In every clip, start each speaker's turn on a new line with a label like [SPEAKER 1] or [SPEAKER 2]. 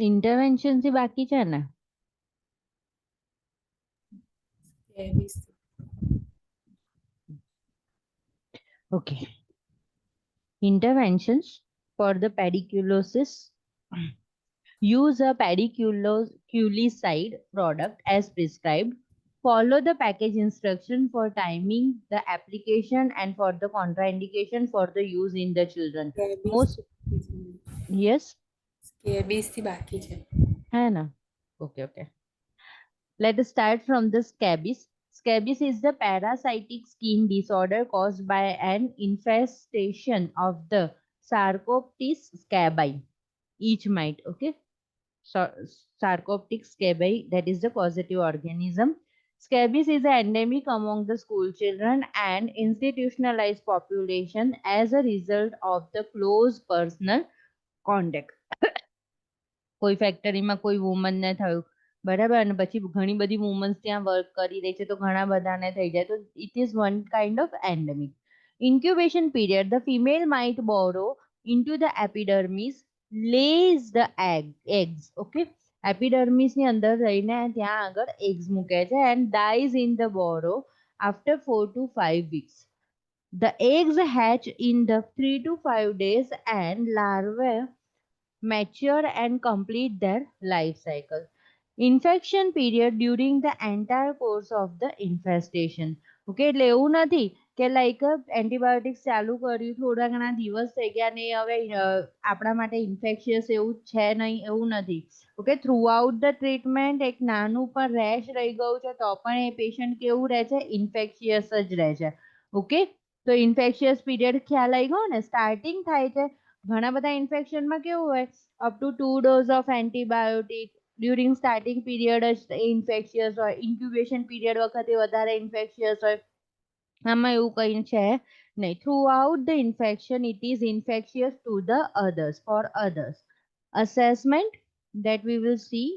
[SPEAKER 1] Intervention થી બાકી છે ને? Okay. Interventions for the pediculosis. Use a pediculicide product as prescribed. Follow the package instruction for timing the application and for the contraindication for the use in the children. Most yes.
[SPEAKER 2] Scabies થી બાકી છે.
[SPEAKER 1] है ना? Okay. Let us start from the scabies. Scabies is the parasitic skin disorder caused by an infestation of the Sarcoptes scabi. Each mite, okay? So, Sarcoptes scabi, that is the causative organism. Scabies is endemic among the school children and institutionalized population as a result of the close personal contact. કોઈ ફેક્ટરીમાં કોઈ વુમનને થયું બરાબર અને પછી ઘણી બધી women's ત્યાં વર્ક કરી રહી છે તો ઘણા બધાને થઈ જાય તો it is one kind of endemic. Incubation period, the female might burrow into the epidermis, lays the eggs, okay? Epidermis ની અંદર રહીને ત્યાં આગળ eggs મૂકે છે and dies in the burrow after 4 to 5 weeks. The eggs hatch in the 3 to 5 days and larvae mature and complete their life cycle. Infection period during the entire course of the infestation. Okay, એટલે એવું નથી કે like antibiotics ચાલુ કર્યું થોડા ઘણા દિવસ થઈ ગયા ને હવે આપણા માટે ઇન્ફેક્શિયસ એવું છે નહીં એવું નથી. Okay, through out the treatment એક નાનું પણ રેશ રહી ગયું છે તો પણ એ પેશન્ટ કેવું રહે છે? ઇન્ફેક્શિયસ જ રહે છે. ઓકે, તો ઇન્ફેક્શિયસ પીરિયડ ખ્યાલ આવી ગયો ને? સ્ટાર્ટિંગ થાય છે ઘણા બધા ઇન્ફેક્શનમાં કેવું હોય up to 2 dose of antibiotic during starting period જ ઇન્ફેક્શિયસ હોય, ઇન્ક્યુબેશન પીરિયડ વખતે વધારે ઇન્ફેક્શિયસ હોય. આમાં એવું કંઈ છે નહીં. Throughout the infection it is infectious to the others for others. Assessment that we will see.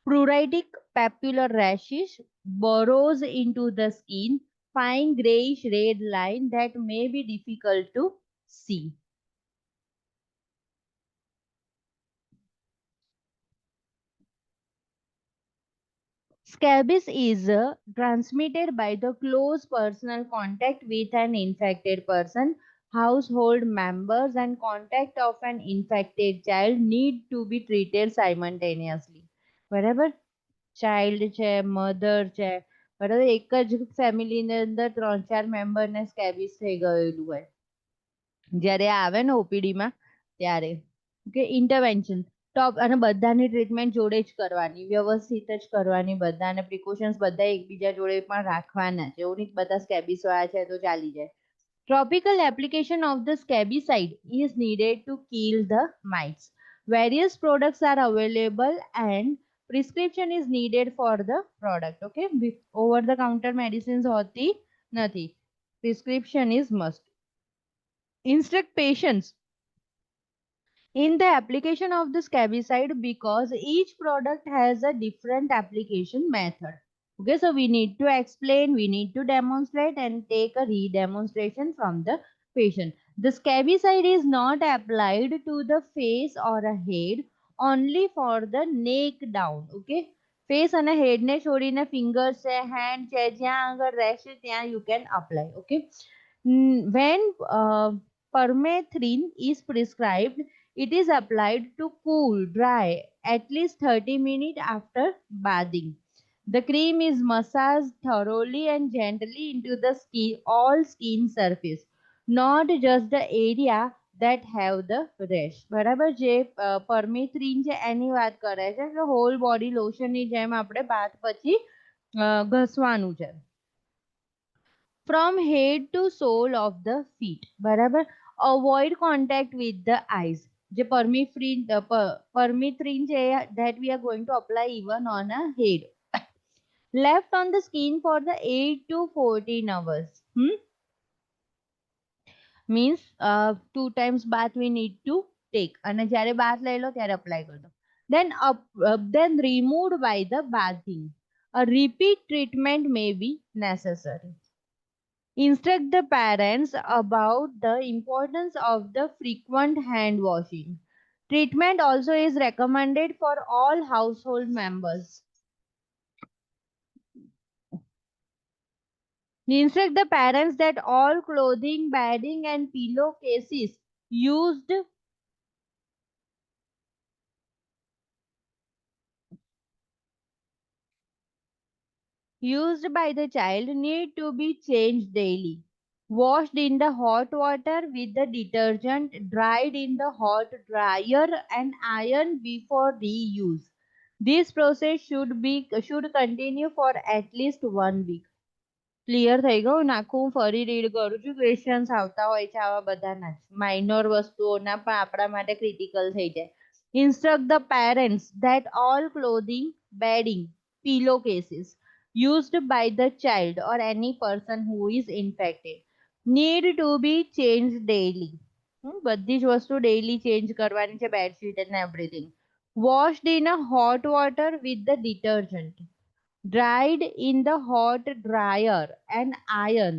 [SPEAKER 1] Pruritic papular rashes burrows into the skin, fine grayish red line that may be difficult to see. Scabies is transmitted by the close personal contact with an infected person. Household members and contact of an infected child need to be treated simultaneously. બરાબર? Child છે, mother છે, બરાબર? એક જ ફેમિલીની અંદર 3-4 મેમ્બરને સ્કેબિસ થઈ ગયેલું હોય જ્યારે આવે ને ઓપીડીમાં ત્યારે. ઓકે, ઇન્ટરવેન્શન ટોપ અને બધાની ટ્રીટમેન્ટ જોડે જ કરવાની, વ્યવસ્થિત જ કરવાની, બધાને પ્રિકોશન્સ બધા એકબીજા જોડે પણ રાખવાના છે. એવું નહીં બધા સ્કેબિસ વાળા છે તો ચાલી જાય. Topical application of the scabicide is needed to kill the mites. Various products are available and prescription is needed for the product. Okay, over the counter medicines હોતી નથી. Prescription is must. Instruct patients in the application of the scabicide because each product has a different application method. Okay, so we need to explain, we need to demonstrate and take a re-demonstration from the patient. The scabicide is not applied to the face or a head, only for the neck down. Okay, face અને head ને છોડીને fingers છે, hand છે, જ્યાં આગળ રહેશે ત્યાં you can apply. Okay, when permethrin is prescribed, it is applied to cool, dry, at least 30 minutes after bathing. The cream is massaged thoroughly and gently into the skin, all skin surface, not just the area that have the rash. બરાબર? જે permethrin છે એની વાત કરે છે કે hall body લોશનની જેમ આપણે બાથ પછી ઘસવાનું છે. From head to sole of the feet. બરાબર? Avoid contact with the eyes. જે permethrin છે that we are going to apply even on a head. Left on the skin for the 8 to 14 hours. Means 2 times bath we need to take. અને જ્યારે bath લઈ લો ત્યારે apply કરી દો. Then removed by the bathing. A repeat treatment may be necessary. Instruct the parents about the importance of the frequent hand washing. Treatment also is recommended for all household members. Instruct the parents that all clothing, bedding, and pillowcases used by the child need to be changed daily. Washed in the hot water with the detergent, dried in the hot dryer, and ironed before reuse. This process should continue for at least 1 week. Clear થઈ ગયું ને આખું હું ફરી read કરું છું questions આવતા હોય છે આવા બધાના જ માઇનોર વસ્તુઓના પણ આપણા માટે ક્રિટિકલ થઈ જાય instruct the parents that all clothing bedding pillow cases used by the child or any person who is infected need to be changed daily. બધી જ વસ્તુ ડેઈલી ચેન્જ કરવાની છે bedsheet and everything. Washed in a hot water with the detergent. Dried in the hot dryer and iron.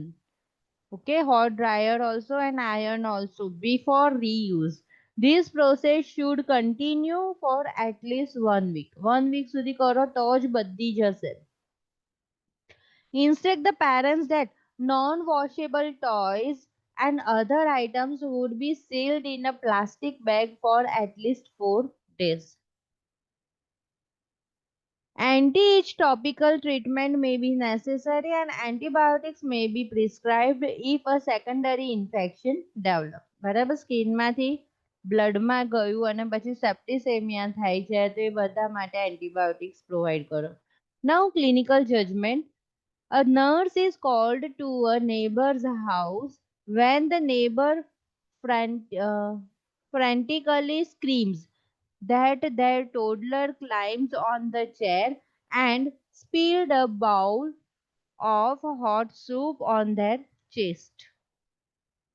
[SPEAKER 1] Okay, hot dryer also and iron also before reuse. This process should continue for at least 1 week. 1 week સુધી કરો તો જ બધી જશે. Instruct the parents that non-washable toys and other items would be sealed in a plastic bag for at least 4 days. Anti-itch topical treatment may be necessary and antibiotics may be prescribed if a secondary infection develops. બરાબર સ્કિનમાંથી બ્લડમાં ગયું અને પછી સેપ્ટિસેમિયા થાય છે તો એ બધા માટે antibiotics provide કરો. Now clinical judgment. A nurse is called to a neighbor's house when the neighbor frantically screams that their toddler climbs on the chair and spilled a bowl of hot soup on their chest.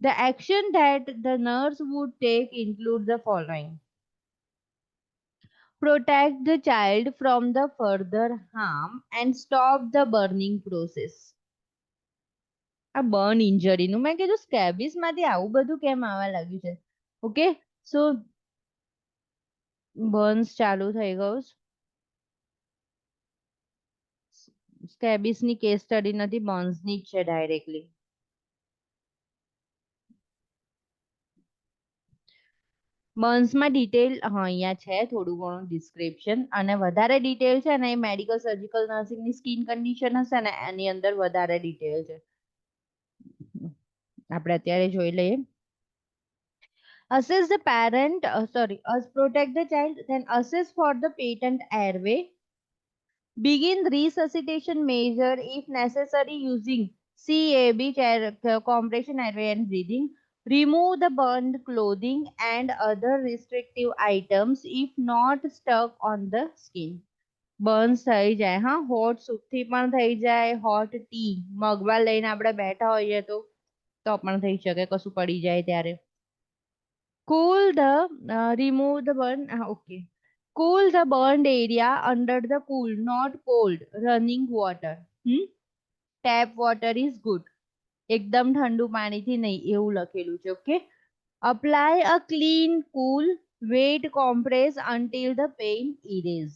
[SPEAKER 1] The action that the nurse would take include the following. Protect the child from the further harm and stop the burning process. આ burn ઇન્જરીનું મેં કીધું સ્કેબિસ માંથી આવું બધું કેમ આવવા લાગ્યું છે ઓકે સો બર્ન્સ ચાલુ થઈ ગયું સ્કેબિસની કેસ સ્ટડી નથી બર્ન્સની જ છે ડાયરેક્ટલી બર્ન્સમાં ડિટેલ હા અહીંયા છે થોડું ઘણું ડિસ્ક્રિપ્શન અને વધારે ડિટેલ છે ને એ મેડિકલ સર્જિકલ નર્સિંગની સ્કિન કન્ડિશન હશે ને એની અંદર વધારે ડિટેલ છે આપણે અત્યારે જોઈ લઈએ assess the parent protect the child then assess for the patent airway begin resuscitation measure if necessary using compression airway and breathing remove the burned clothing and other restrictive items if not stuck on the skin burns થઈ જાય હા hot સૂપથી પણ થઈ જાય hot T મગવા લઈને આપણે બેઠા હોઈએ તો પણ થઈ શકે કશું પડી જાય ત્યારે cool the remove the burn okay cool the burned area under the cool not cold running water tap water is good એકદમ ઠંડુ પાણીથી નહીં એવું લખેલું છે okay apply a clean cool wet compress until the pain erases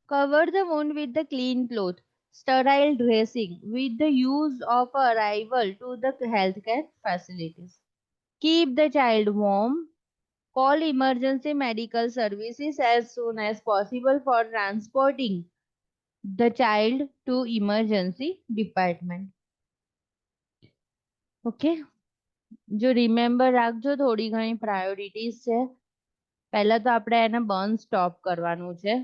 [SPEAKER 1] cover the wound with the clean cloth sterile dressing with the use of arrival to the healthcare facilities keep the child warm. Call emergency medical services as soon as possible for transporting the child to emergency department. Okay. જો remember રાખજો થોડી ઘણી priorities છે પહેલા તો આપણે એને burn stop કરવાનું છે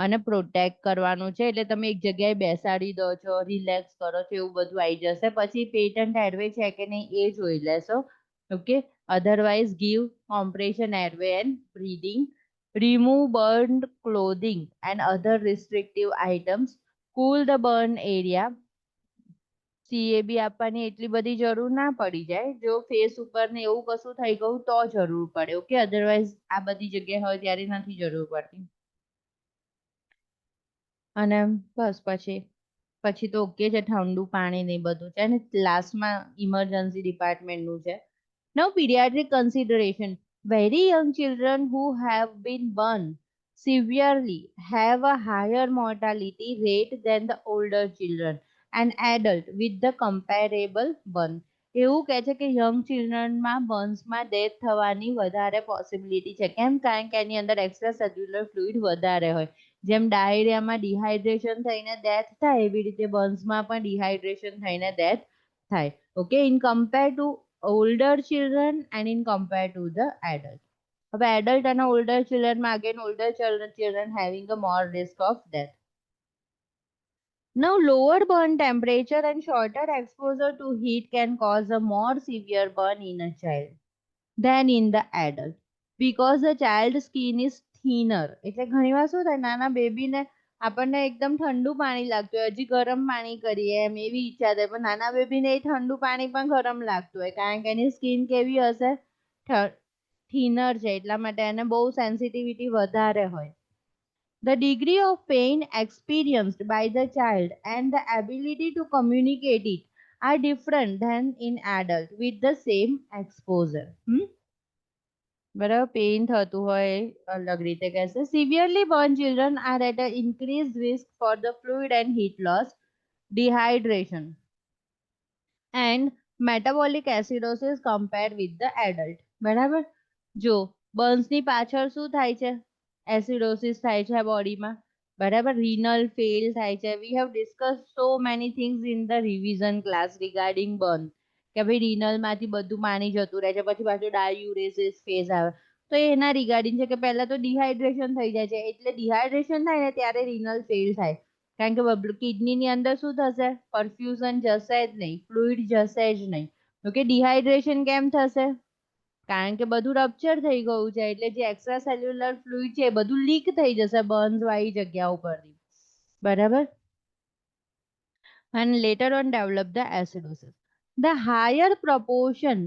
[SPEAKER 1] અને પ્રોટેક્ટ કરવાનું છે એટલે તમે એક જગ્યાએ બેસાડી દો છો રિલેક્સ કરો છો એવું બધું આવી જશે પછી પેટન્ટ એરવે છે કે નહીં એ જોઈ લેશો okay otherwise give compression airway and breathing remove burned clothing and other restrictive items cool the burn area CAB આપવાની એટલી બધી જરૂર ના પડી જાય જો ફેસ ઉપર ને એવું કશું થઈ ગયું તો જરૂર પડે ઓકે અધરવાઇઝ આ બધી જગ્યાએ હોય ત્યારે નથી જરૂર પડતી અને બસ પછી પછી તો ઓકે છે, ઠંડુ પાણી ને એ બધું છે, અને લાસ્ટમાં ઇમરજન્સી ડિપાર્ટમેન્ટનું છે. Now, pediatric consideration. Very young children who have been burned severely have a higher mortality rate than the older children and adult with the comparable burn. એવું કહે છે કે યંગ ચિલ્ડ્રનમાં બર્ન્સમાં ડેથ થવાની વધારે પોસિબિલિટી છે. કેમ? કારણ કે એની અંદર એક્સ્ટ્રા સેલ્યુલર ફ્લુઇડ વધારે હોય. જેમ ડાયરિયામાં ડિહાઇડ્રેશન થઈને ડેથ થાય એવી રીતે બર્ન્સમાં પણ ડિહાઇડ્રેશન થઈને ડેથ થાય. Okay, in compare to older children and in compared to the adult. હવે adult and older children માં again older children having a more risk of death. Now, lower burn temperature and shorter exposure to heat can cause a more severe burn in a child than in the adult because the child's skin is thinner. એટલે ઘણીવાર શું થાય, નાના બેબીને આપણને એકદમ ઠંડુ પાણી લાગતું હોય, હજી ગરમ પાણી કરીએ એમ એવી ઈચ્છા થાય, પણ નાના બેબીને એ ઠંડુ પાણી પણ ગરમ લાગતું હોય કારણ કે એની સ્કિન કેવી હશે, થિનર છે, એટલા માટે એને બહુ સેન્સિટિવિટી વધારે હોય. The degree of pain experienced by the child and the ability to communicate it are different than in adult with the same exposure. બરાબર, પેઇન થતું હોય અલગ રીતે કહેશે. Severely burn children are at a increase risk for the fluid and heat loss, dehydration and metabolic acidosis compare with the adult. બરાબર, જો બર્ન્સની પાછળ શું થાય છે, એસિડોસિસ થાય છે બોડીમાં. બરાબર, રીનલ ફેલ થાય છે. We have discuss so many things in the revision class regarding burn, કે ભાઈ રિનલમાંથી બધું પાણી જતું રહે છે, પછી પાછું ડાયુરેસિસ ફેઝ આવે. તો એના રિગાર્ડિંગ છે કે પહેલા તો ડિહાઇડ્રેશન થઈ જાય છે, એટલે ડિહાઇડ્રેશન થાય ને ત્યારે રિનલ ફેલ થાય. કારણ કે કિડનીની અંદર શું થશે, પરફ્યુઝન જશે જ નહીં, ફ્લુઇડ જશે જ નહીં. ઓકે, ડિહાઇડ્રેશન કેમ થશે? કારણ કે બધું રપ્ચર થઈ ગયું છે, એટલે જે એક્સ્ટ્રા સેલ્યુલર ફ્લુઇડ છે એ બધું લીક થઈ જશે બર્ન્સ વાળી જગ્યા ઉપરથી. બરાબર, and later on develop the acidosis. The higher proportion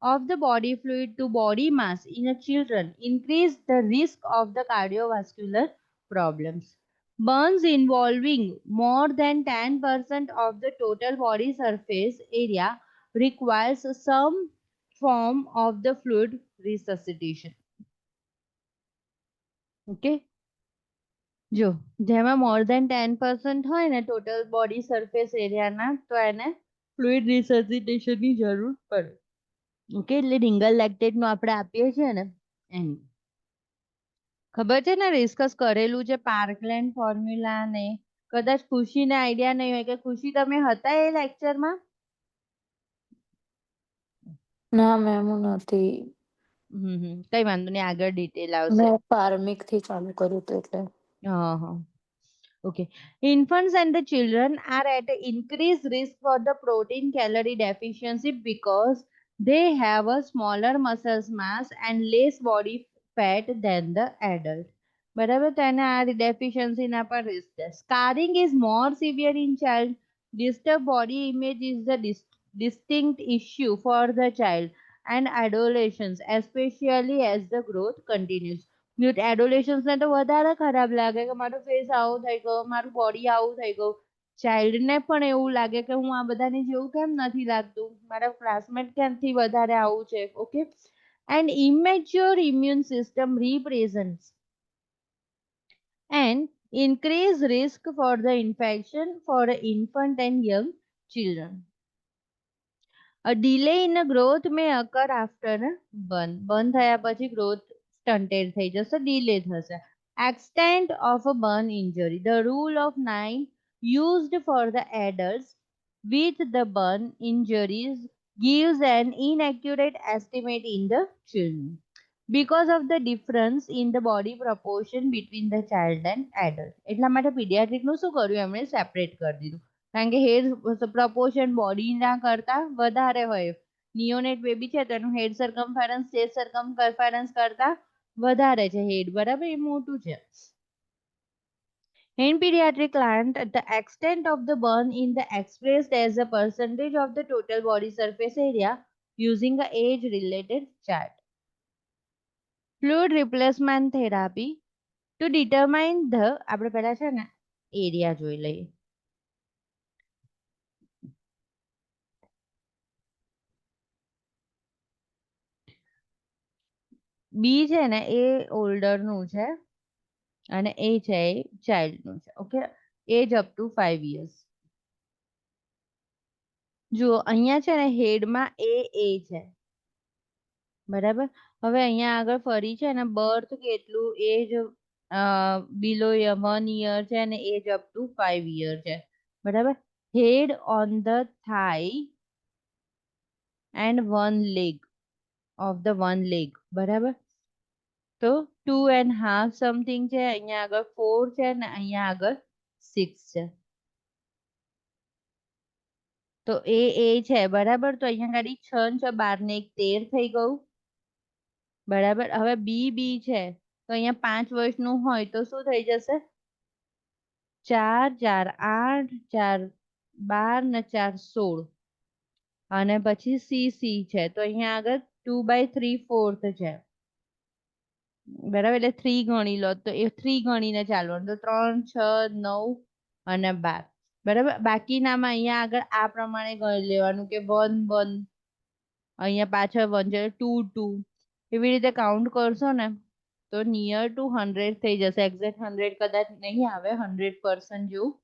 [SPEAKER 1] of the body fluid to body mass in a children increase the risk of the cardiovascular problems. Burns involving more than 10% of the total body surface area requires some form of the fluid resuscitation. Okay. જો જેમાં મોર દેન 10% હોય ને total body surface એરિયાના, તો એને fluid રિસર્સિટેશનની જરૂર પડે. Okay, એટલે રિંગલ લેક્ટેટનું આપણે આપીએ છીએ ને એની ખબર છે ને, ડિસ્કસ કરેલું છે પાર્કલેન્ડ ફોર્મ્યુલા ને. કદાચ ખુશીને આઈડિયા નહીં હોય કે ખુશી તમે હતા એ લેક્ચરમાં?
[SPEAKER 2] ના મેમ હું નથી.
[SPEAKER 1] કઈ વાંધો નહીં, આગળ ડિટેલ આવશે.
[SPEAKER 2] મેં પાર્મિક થી ચાલુ કર્યું હતું એટલે.
[SPEAKER 1] હા. Okay. Infants and the children are at an increased risk for the protein calorie deficiency because they have a smaller muscle mass and less body fat than the adult. બરાબર, તો એને આ ડેફિશિયન્સીના પર રિસ્ક છે. Scarring is more severe in child. Disturbed body image is the distinct issue for the child and adolescents, especially as the growth continues. એડોલેશન્સ ને તો વધારે ખરાબ લાગે કે મારો ફેસ આવો થઈ ગયો, મારું બોડી આવું થઈ ગયું. ચાઇલ્ડને પણ એવું લાગે કે હું આ બધાની જેવું કેમ નથી લાગતું, મારા ક્લાસમેટ કેમથી વધારે આવું છે. Okay, and immature immune system represents an increased risk for the infection for infant and young children. A delay in the growth may occur after burn થયા પછી growth stunted થઈ જશે, delay થશે. Extent of a burn injury. The rule of 9 used for the adults with the burn injuries gives an inaccurate estimate in the children because of the difference in the body proportion between the child and adult. એટલા માટે પીડિયાટ્રિકનું શું કર્યું, એમણે separate કરી દીધું. કારણ કે હેડ proportion બોડીના કરતા વધારે હોય. નિયોનેટ બેબી છે તો એનું હેડ સરકમફરન્સ ચેસ્ટ સરકમફરન્સ કરતા વધારે છે હેડ. બરાબર, એ મોટું છે. In pediatric client, the extent of the burn in the expressed as a percentage of the total body surface area using a age-related chart. Fluid replacement therapy to determine the આપણે પહેલા છે ને એરિયા જોઈ લઈએ. બી છે ને એ older નું છે અને એ છે એ ચાઇલ્ડ નું છે. Okay, age up to 5 years. જુઓ અહીંયા છે ને હેડમાં એ છે, બરાબર. હવે અહીંયા આગળ ફરી છે ને બર્થ કેટલું, એજ બિલો 1 year છે અને એજ અપ ટુ 5 year છે, બરાબર. Head on the thigh and one leg of the one leg, બરાબર. તો 2.5 સમથિંગ છે, અહીંયા આગળ 4 છે ને અહીંયા આગળ 6 છે. તો એ છે, બરાબર. તો અહીંયા ગાડી 6 ને 6 12 ને 1 13 થઈ ગયું, બરાબર. હવે બી છે તો અહીંયા 5 વર્ષનું હોય તો શું થઈ જશે? 4 4 8 4 12 ને 4 16. અને પછી સી છે તો અહીંયા આગળ 2/3/4 છે, બરાબર. એટલે 3 ગણી લો તો એ 3 ગણીને ચાલવાનું, તો 3 6 9 અને 12, બરાબર. બાકીનામાં અહીંયા આગળ આ પ્રમાણે ગણી લેવાનું કે 1 1, અહીંયા પાછળ 1 છે 2 2, એવી રીતે કાઉન્ટ કરશો ને તો નિયર ટુ 100 થઈ જશે. એક્ઝેક્ટ 100 કદાચ નહીં આવે, 100% જેવું.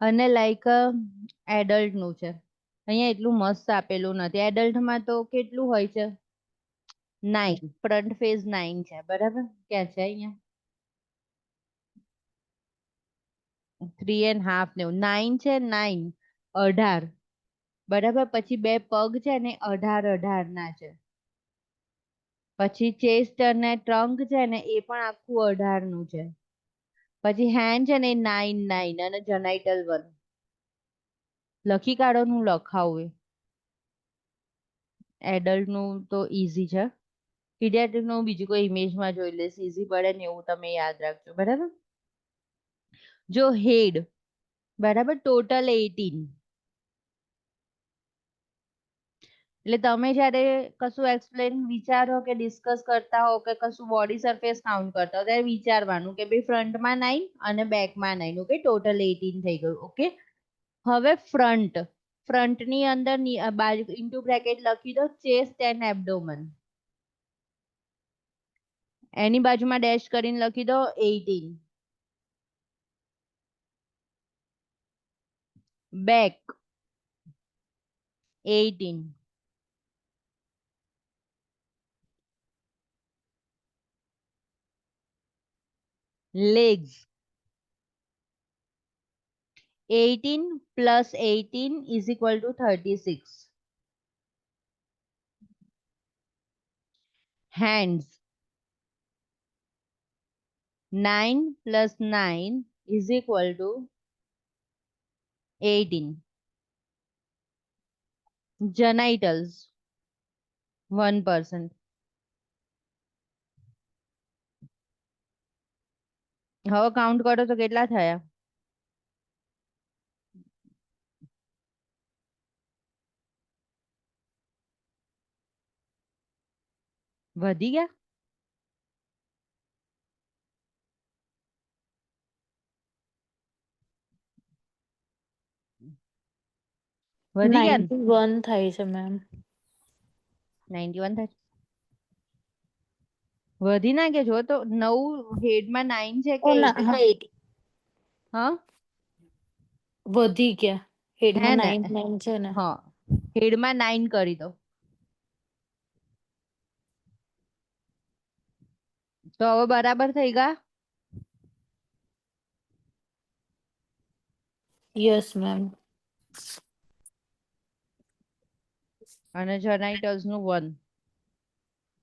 [SPEAKER 1] અને લાઈક એડલ્ટ નું છે, અહીંયા એટલું મસ્ત આપેલું નથી. એડલ્ટમાં તો કેટલું હોય છે? 9, ફ્રન્ટ ફેઝ 9 છે, બરાબર. ક્યાં છે અહીંયા? 3.5 ને 9 છે, 9 18, બરાબર. પછી બે પગ છે ને 18 18 ના છે. પછી ચેસ્ટ અને ટ્રંક છે ને એ પણ આખું 18 નું છે. પછી હેન્ડ છે ને એ 9 9 અને જનાઇટલ 1. લખી કાઢો, હું લખાવું. એડલ્ટ નું તો ઈઝી છે, પીડિયાટ્રિક નું બીજું કોઈ ઇમેજમાં જોઈ લઈશ, ઈઝી પડે ને એવું તમે યાદ રાખજો, બરાબર. જો હેડ, બરાબર, ટોટલ 18. એટલે તમે જ્યારે કશું એક્સપ્લેન વિચારો કે ડિસ્કસ કરતા હો કે કશું બોડી સરફેસ કાઉન્ટ કરતા હો ત્યારે વિચારવાનું કે ભાઈ ફ્રન્ટમાં 9 અને બેકમાં 9, ઓકે, ટોટલ 18 થઈ ગયું. ઓકે, હવે ફ્રન્ટની અંદર બાજુ ઇન્ટુ બ્રેકેટ લખી દો ચેસ્ટ એન્ડ એબ્ડોમન. એની બાજુમાં ડેશ કરીને લખી દો 18. Back 18. legs 18 plus 18 is equal to 36. hands 9 plus 9 is equal to 18. genitals 1%. હવે કાઉન્ટ કરો તો કેટલા થયા? વધી ગયા? વધી ગયા ને?
[SPEAKER 2] 91 થાય છે મેમ.
[SPEAKER 1] 91 થાય? વધી ના કે જો તો 9 હેડમાં 9 છે કે
[SPEAKER 2] ઓ ના
[SPEAKER 1] 8?
[SPEAKER 2] હા
[SPEAKER 1] હા,
[SPEAKER 2] વધી ગયા,
[SPEAKER 1] હે
[SPEAKER 2] હેડમાં
[SPEAKER 1] ને?
[SPEAKER 2] 9 9 છે ને.
[SPEAKER 1] હા, હેડમાં 9 કરી દો તો હવે બરાબર થઈ ગયા.
[SPEAKER 2] Yes ma'am.
[SPEAKER 1] અને જનાઇટલ્સ નું 1,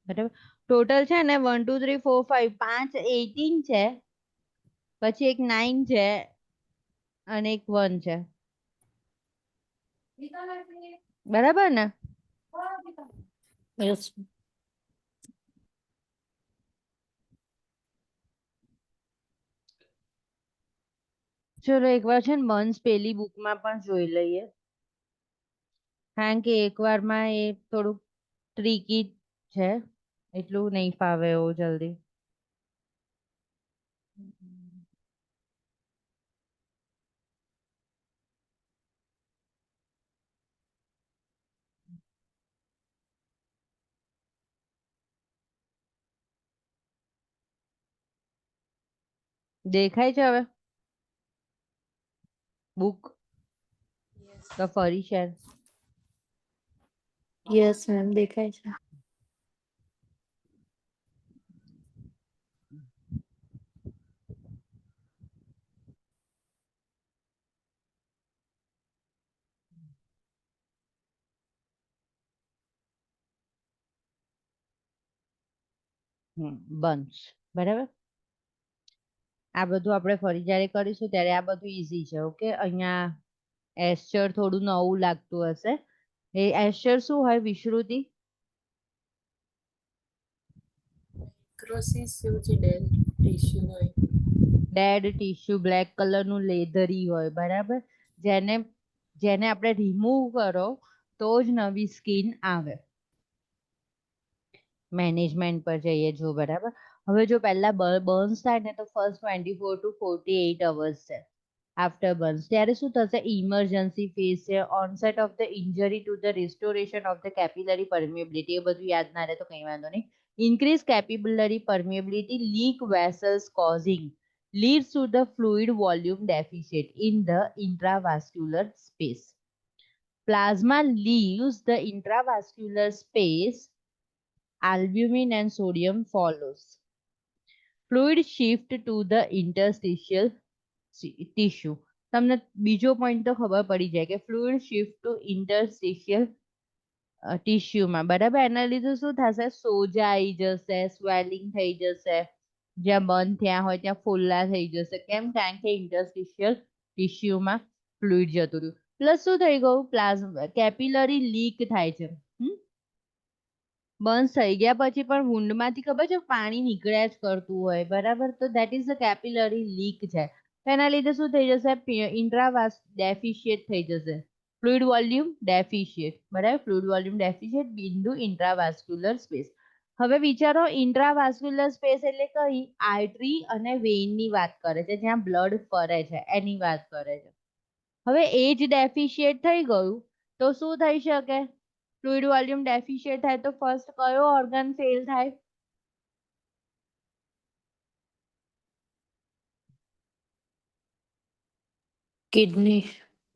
[SPEAKER 1] બરાબર. ટોટલ છે ને 1 2 3 4 5, 5 18 છે, પછી એક 9 છે અને એક 1 છે, બરાબર ને?
[SPEAKER 2] યસ.
[SPEAKER 1] ચલો એકવાર છે ને મંસ પેલી બુકમાં પણ જોઈ લઈએ, કારણ કે એકવારમાં એ થોડુંક ટ્રીકી છે, એટલું નહીં ફાવે એવું જલ્દી. દેખાય છે હવે બુક તો ફરી શેર
[SPEAKER 2] યસ મેમ દેખાય છે.
[SPEAKER 1] બંચ બરાબર. આ બધું આપણે ફરી જ્યારે કરીશું ત્યારે આ બધું ઈઝી છે. ઓકે, અહીંયા એસ્ચર થોડું નવું લાગતું હશે. એ એસ્ચર શું હોય વિશ્રુતિ?
[SPEAKER 3] ક્રોસિસ જેવું જે ડેડ ટીશ્યુ હોય.
[SPEAKER 1] ડેડ ટીશ્યુ બ્લેક કલરનું લેધરી હોય બરાબર, જેને જેને આપણે રિમૂવ કરો તો જ નવી સ્કિન આવે. મેનેજમેન્ટ પર જઈએ જો બરાબર. હવે જો પહેલા બર્ન્સ થાય ને તો ફર્સ્ટ 24 to 48 અવર્સ છે આફ્ટર બર્ન્સ. ત્યારે શું થશે? ઇમરજન્સી ફેઝ છે, onset of the injury to the restoration of the capillary permeability. એ બધું યાદ ના રહે તો કંઈ વાંધો નહીં. Increase capillary permeability, leak vessels causing leads to the fluid volume deficit in the intravascular space. Plasma leaves the intravascular space, albumin and sodium follows. Fluid shift to the interstitial tissue. તમને બીજો point તો ખબર પડી જાય કે fluid shift two interstitial ટીશ્યુમાં બરાબર. એના લીધે શું થશે? સોજા આવી જશે, સ્વેલિંગ થઈ જશે, જ્યાં બંધ થયા હોય ત્યાં ફોલ્લા થઈ જશે. કેમ? કારણ કે ઇન્ટરસ્ટિશિયલ ટિશ્યુમાં ફ્લુઇડ જતું રહ્યું. પ્લસ શું થઈ ગયું? પ્લાઝ્મા કેપિલરી લીક થાય છે. બંધ થઈ ગયા પછી પણ વુન્ડમાંથી ખબર છે પાણી નીકળ્યા જ કરતું હોય બરાબર. તો that is the capillary leak છે. એના લીધે શું થઈ જશે? ઇન્ટ્રાવાસ ડેફિશિયેટ થઈ જશે. ફ્લુઇડ વોલ્યુમ ડેફિશિયેટ બરાબર. ફ્લુઇડ વોલ્યુમ ડેફિશિયેટ બિંદુ ઇન્ટ્રાવાસ્ક્યુલર સ્પેસ. હવે વિચારો ઇન્ટ્રાવાસ્ક્યુલર સ્પેસ એટલે કઈ? આર્ટરી અને વેઇનની વાત કરે છે, જ્યાં બ્લડ ફરે છે એની વાત કરે છે. હવે એ જ ડેફિશિયેટ થઈ ગયું તો શું થઈ શકે? ફ્લુઇડ વોલ્યુમ ડેફિશિયેટ થાય તો ફર્સ્ટ કયો ઓર્ગન ફેલ થાય?
[SPEAKER 2] કિડની.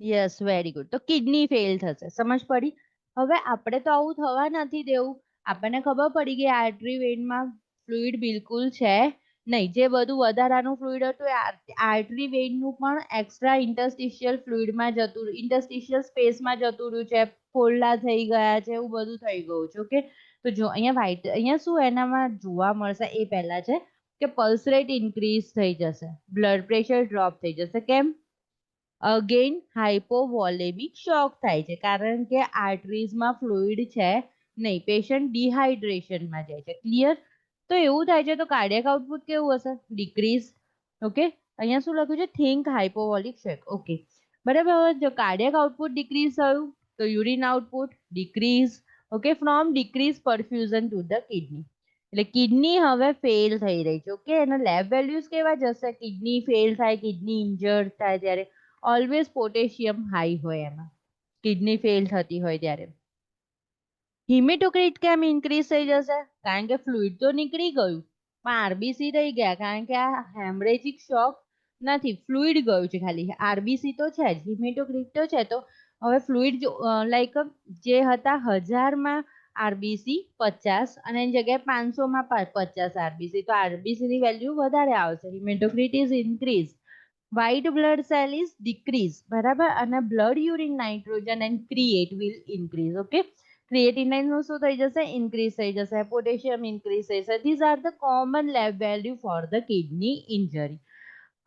[SPEAKER 1] Yes, very good. તો કિડની ફેલ થશે. સમજ પડી? હવે આપણે તો આવું થવા નથી દેવું. આપણને ખબર પડી કે આર્ટરી વેઇનમાં ફ્લુઇડ બિલકુલ છે નહીં. જે બધું વધારાનું ફ્લુઇડ હતું એ આર્ટરી વેઇનનું પણ એક્સ્ટ્રા ઇન્ટરસ્ટિશિયલ ફ્લુઇડમાં જતું, ઇન્ટરસ્ટિશિયલ સ્પેસમાં જતું રહ્યું છે, ફોલ્લા થઈ ગયા છે, એવું બધું થઈ ગયું છે. ઓકે, તો જો અહીંયા વ્હાઇટ, અહીંયા શું એનામાં જોવા મળશે એ પહેલા છે કે પલ્સ રેટ ઇન્ક્રીઝ થઈ જશે, બ્લડ પ્રેશર ડ્રોપ થઈ જશે. કેમ? અગેન હાઇપોવોલેમિક શોક થાય છે, કારણ કે આર્ટરીઝમાં ફ્લુઇડ છે નહીં, પેશન્ટ ડિહાઇડ્રેશનમાં જાય છે. ક્લિયર? તો એવું થાય છે તો કાર્ડિયક આઉટપુટ કેવું હશે? ડિક્રીઝ. ઓકે, અહીંયા શું લખ્યું છે? થિંક હાઇપોવોલિક શોક. ઓકે બરાબર. હવે જો કાર્ડિયક આઉટપુટ ડિક્રીઝ થયું તો urine output decrease. Okay, from decrease perfusion to the kidney. એટલે કિડની હવે ફેલ થઈ રહી છે. ઓકે, એના લેબ વેલ્યુઝ કેવા જશે? કિડની ફેલ થાય, કિડની ઇન્જર્ડ થાય ત્યારે ઓલવેઝ પોટેશિયમ હાઈ હોય એમાં, કિડની ફેલ થતી હોય ત્યારે. હિમેટોક્રિટ કેમ ઇન્ક્રીઝ થઈ જશે? કારણ કે ફ્લુઇડ તો નીકળી ગયું પણ આરબીસી રહી ગયા, કારણ કે આ હેમરેજિક શોક નથી, ફ્લુઇડ ગયું છે ખાલી. આરબીસી તો છે જ, હિમેટોક્રિટ તો છે. તો હવે ફ્લુઇડ લાઈક જે હતા 1000માં આરબીસી 50 અને એની જગ્યાએ 500માં 50 આરબીસી, તો આરબીસી ની વેલ્યુ વધારે આવશે. Haematocrit is increase. white blood cell is decrease બરાબર. અને blood urine nitrogen and create will increase. okay, creatinine નું શું થઈ જશે? ઇન્ક્રીઝ થઈ જશે. પોટેશિયમ ઇન્ક્રીઝ થઈ જશે. these are the common lab value for the kidney injury.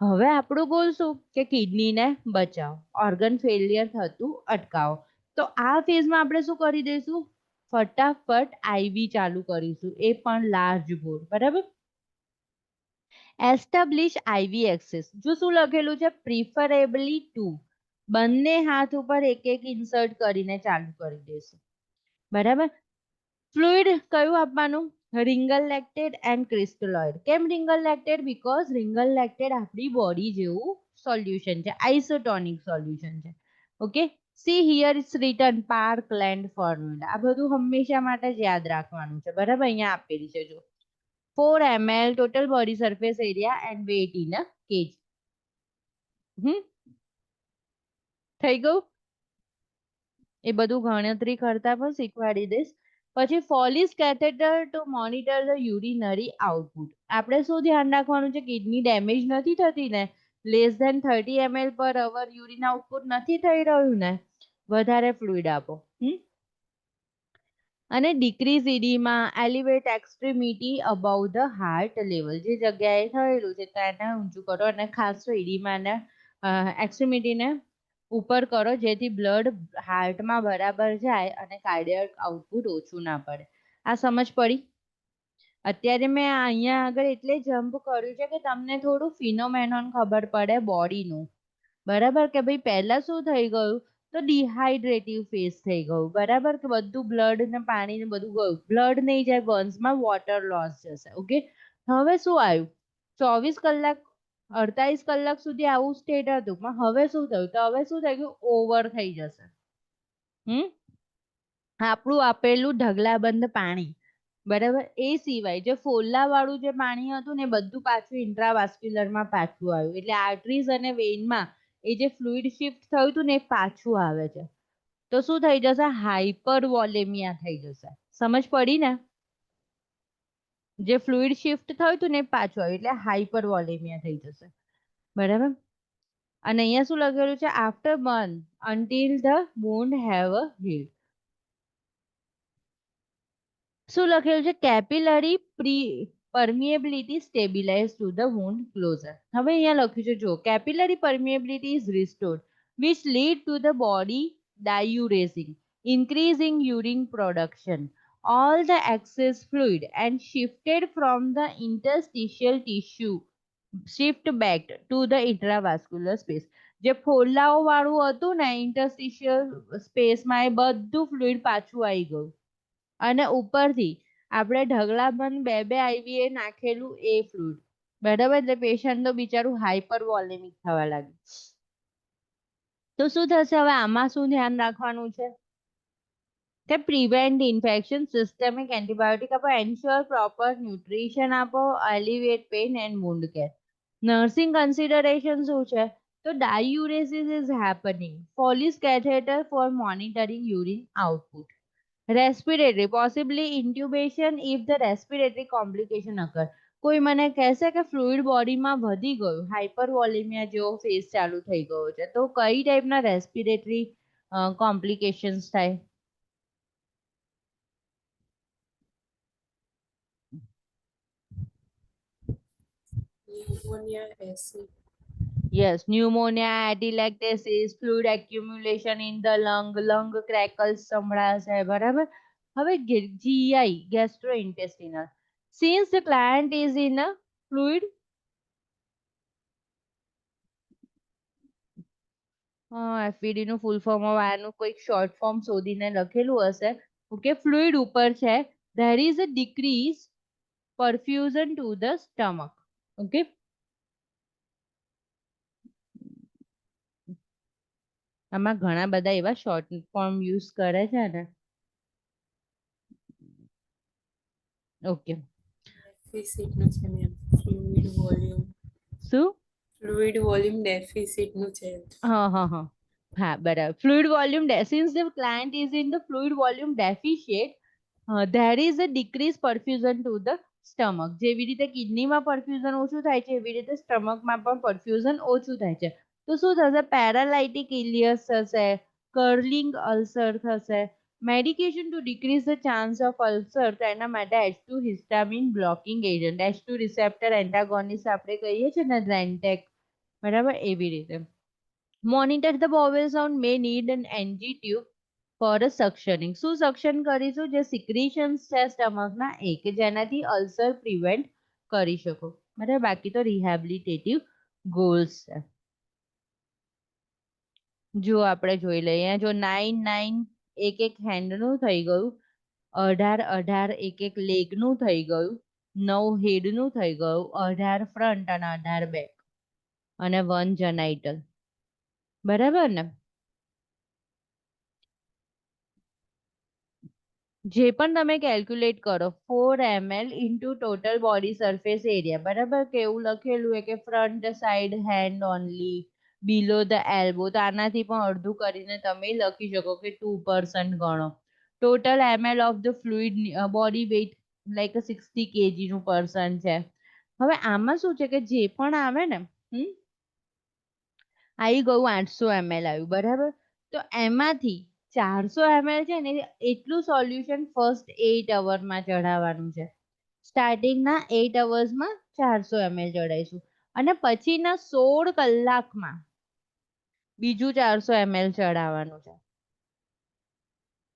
[SPEAKER 1] હવે આપણું ગોલ શું? કે કિડનીને બચાવો, ઓર્ગન ફેલિયર થતું અટકાવો. તો આ ફેઝમાં આપણે શું કરી દઈશું? ફટાફટ આઈવી ચાલુ કરીશું, એ પણ લાર્જ બોર બરાબર. Establish IV access. જો શું લખેલું છે? Preferably two. બંને હાથ ઉપર એક એક ઇન્સર્ટ કરીને ચાલુ કરી દેશું બરાબર. ફ્લુઇડ કયું આપવાનું? રિંગલ લેક્ટેડ એન્ડ ક્રિસ્ટલોઇડ. કેમ રિંગલ લેક્ટેડ? બીકોઝ રિંગલ લેક્ટેડ આપણી બોડી જેવું સોલ્યુશન છે, આઇસોટોનિક સોલ્યુશન છે. Okay, see here it's written Parkland formula. આ બધું હંમેશા માટે જ યાદ રાખવાનું છે બરાબર. અહીંયા આપેલી છે જો 4 ml total body surface area and weight in a kg. થઈ ગયું? એ બધું ગણતરી કરતા પણ શીખવાડી દઈશ. પછી Foley's catheter to monitor the urinary output. આપણે શું ધ્યાન રાખવાનું છે? કિડની ડેમેજ નથી થતી ને, લેસ ધેન 30 ml પર અવર યુરિન આઉટપુટ નથી થઈ રહ્યું ને, વધારે ફ્લુઇડ આપો. અને decrease edema, elevate extremity above the heart level. જે જગ્યાએ થયેલું છે તેને ઊંચું કરો અને ખાસ તો ઇડીમાં ને એક્સ્ટ્રીમિટીને ઉપર કરો, જેથી બ્લડ હાર્ટમાં બરાબર જાય અને કાર્ડિયક આઉટપુટ ઓછું ના પડે. આ સમજ પડી? અત્યારે મેં અહીંયા આગળ એટલે જમ્પ કર્યું છે કે તમને થોડું ફિનોમેનોન ખબર પડે બોડીનું. બરાબર? કે ભાઈ પહેલા શું થઈ ગયું? તો ડિહાઇડ્રેટિવ ફેઝ થઈ ગયું. બરાબર? કે બધું બ્લડ ને પાણી ને બધું ગયું. બ્લડ નહીં જાય, બર્ન્સમાં વોટર લોસ જશે. ઓકે, હવે શું આવ્યું? 24 કલાક 48 કલાક સુધી આવું સ્ટેટ હતું, પણ હવે શું થયું? તો હવે શું થઈ ગયું? ઓવર થઈ જશે. આપણું આપેલું ઢગલાબંધ પાણી, બરાબર, એ સિવાય જે ફોલ્લા વાળું જે પાણી હતું ને બધું પાછું ઇન્ટ્રાવાસ્ક્યુલરમાં પાછું આવ્યું. એટલે આર્ટરીઝ અને વેઇનમાં એ જે ફ્લુઇડ શિફ્ટ થયું હતું ને એ પાછું આવે છે. તો શું થઈ જશે? હાઇપર વોલેમિયા થઈ જશે. સમજ પડી ને? જે ફ્લુઇડ શિફ્ટ થયું હતું ને એ પાછું આવ્યું એટલે હાઇપર વોલેમિયા થઈ જશે. બરાબર? અને અહીંયા શું લખેલું છે? After burn until the wound have healed. શું લખેલું છે? Capillary permeability stabilize to the wound closure. હવે અહીંયા લખ્યું છે જો, capillary permeability is restored which lead to the body diuresing, increasing urine production, all the excess fluid and shifted from the interstitial tissue shift back to the intravascular space. જે ફોલ્લાઓ વાળું હતું ને interstitial સ્પેસમાં એ બધું ફ્લુઇડ પાછું આવી ગયું. અને ઉપરથી આપણે ઢગલાબંધ બે આઈવીએ નાખેલું એ ફ્લુઇડ. બરાબર? એટલે પેશન્ટ તો બિચારું હાઇપર વોલેમિક થવા લાગ્યું. તો શું થશે હવે? આમાં શું ધ્યાન રાખવાનું છે? કે પ્રિવેન્ટ ઇન્ફેક્શન, સિસ્ટેમિક એન્ટીબાયોટિક આપો, એન્શ્યોર પ્રોપર ન્યુટ્રિશન આપો, elevate pain and wound care. Nursing consideration શું છે? તો diuresis is happening. Follis catheter for monitoring urine output. Respiratory, possibly intubation if the respiratory complication occur. કોઈ મને કહેશે કે fluid બોડીમાં વધી ગયું, હાઇપર વોલેમિયા જેવો ફેઝ ચાલુ થઈ ગયો છે, તો કઈ ટાઈપના રેસ્પિરેટરી કોમ્પ્લિકેશન્સ થાય?
[SPEAKER 3] pneumonia, acid,
[SPEAKER 1] Yes, pneumonia, atelectasis, fluid accumulation in the lung crackles સંભળાશે. બરાબર? હવે GI, gastrointestinal. Since the client is in a fluid, FVD નું ફૂલ ફોર્મ આનું કોઈક શોર્ટ ફોર્મ શોધીને લખેલું હશે. ઓકે, ફ્લુઇડ ઉપર છે. There is a decrease perfusion to the stomach. Okay, આમાં ઘણા બધા એવા શોર્ટ ફોર્મ યુઝ કરે છે ને. ઓકે,
[SPEAKER 3] deficit નું છે મેમ. fluid volume,
[SPEAKER 1] શું?
[SPEAKER 3] fluid volume deficit નું છે.
[SPEAKER 1] હા, બરાબર. Fluid volume, since the client is in the fluid volume deficit, there is a decreased perfusion to the stomach. જેવી રીતે કિડનીમાં પરફ્યુઝન ઓછું થાય છે એવી રીતે સ્ટમકમાં પણ પરફ્યુઝન ઓછું થાય છે. તો શું થશે? પેરાલાઇટિક ઇલિયસ થશે, કર્લિંગ અલ્સર થશે. Medication to decrease the chance of ulcer, તો એના માટે H2 histamine blocking agent, H2 receptor antagonist આપણે કહીએ છીએ ને, રેન્ટેક. બરાબર? એવી રીતે. Monitor the bowel sound, may need an NG tube for a suctioning. શું સક્શન કરીશું? જે સિક્રીશન્સ છે સ્ટમકના એ, કે જેનાથી અલ્સર પ્રિવેન્ટ કરી શકો. બરાબર? બાકી તો રિહેબિલિટેટિવ ગોલ્સ છે. જો આપણે જોઈ લઈએ, જો 9 એક હેન્ડનું થઈ ગયું, 18 એક લેગનું થઈ ગયું, 9 હેડનું થઈ ગયું, 18 ફ્રન્ટ અને 18 બેક અને 1 જનાઇટલ. બરાબર ને? જે પણ તમે કેલ્ક્યુલેટ કરો 4 ml into total body surface area, બરાબર, કે એવું લખેલું હોય કે front side hand only below the elbow, તો આનાથી પણ અડધું કરીને તમે લખી શકો કે 2% ગણો. Total ml of the fluid body weight like 60 kg નું પર્સન છે. હવે આમાં શું છે કે જે પણ આવે ને આવી ગયું 800 ml આવ્યું, બરાબર, તો એમાંથી 400 ml છે ને એટલું સોલ્યુશન ફર્સ્ટ 8 અવરમાં ચડાવવાનું છે. સ્ટાર્ટિંગના 8 અવર્સમાં 400 ml ચડાવીશું અને પછીના 16 કલાકમાં બીજું 400 ml ચડાવવાનું છે.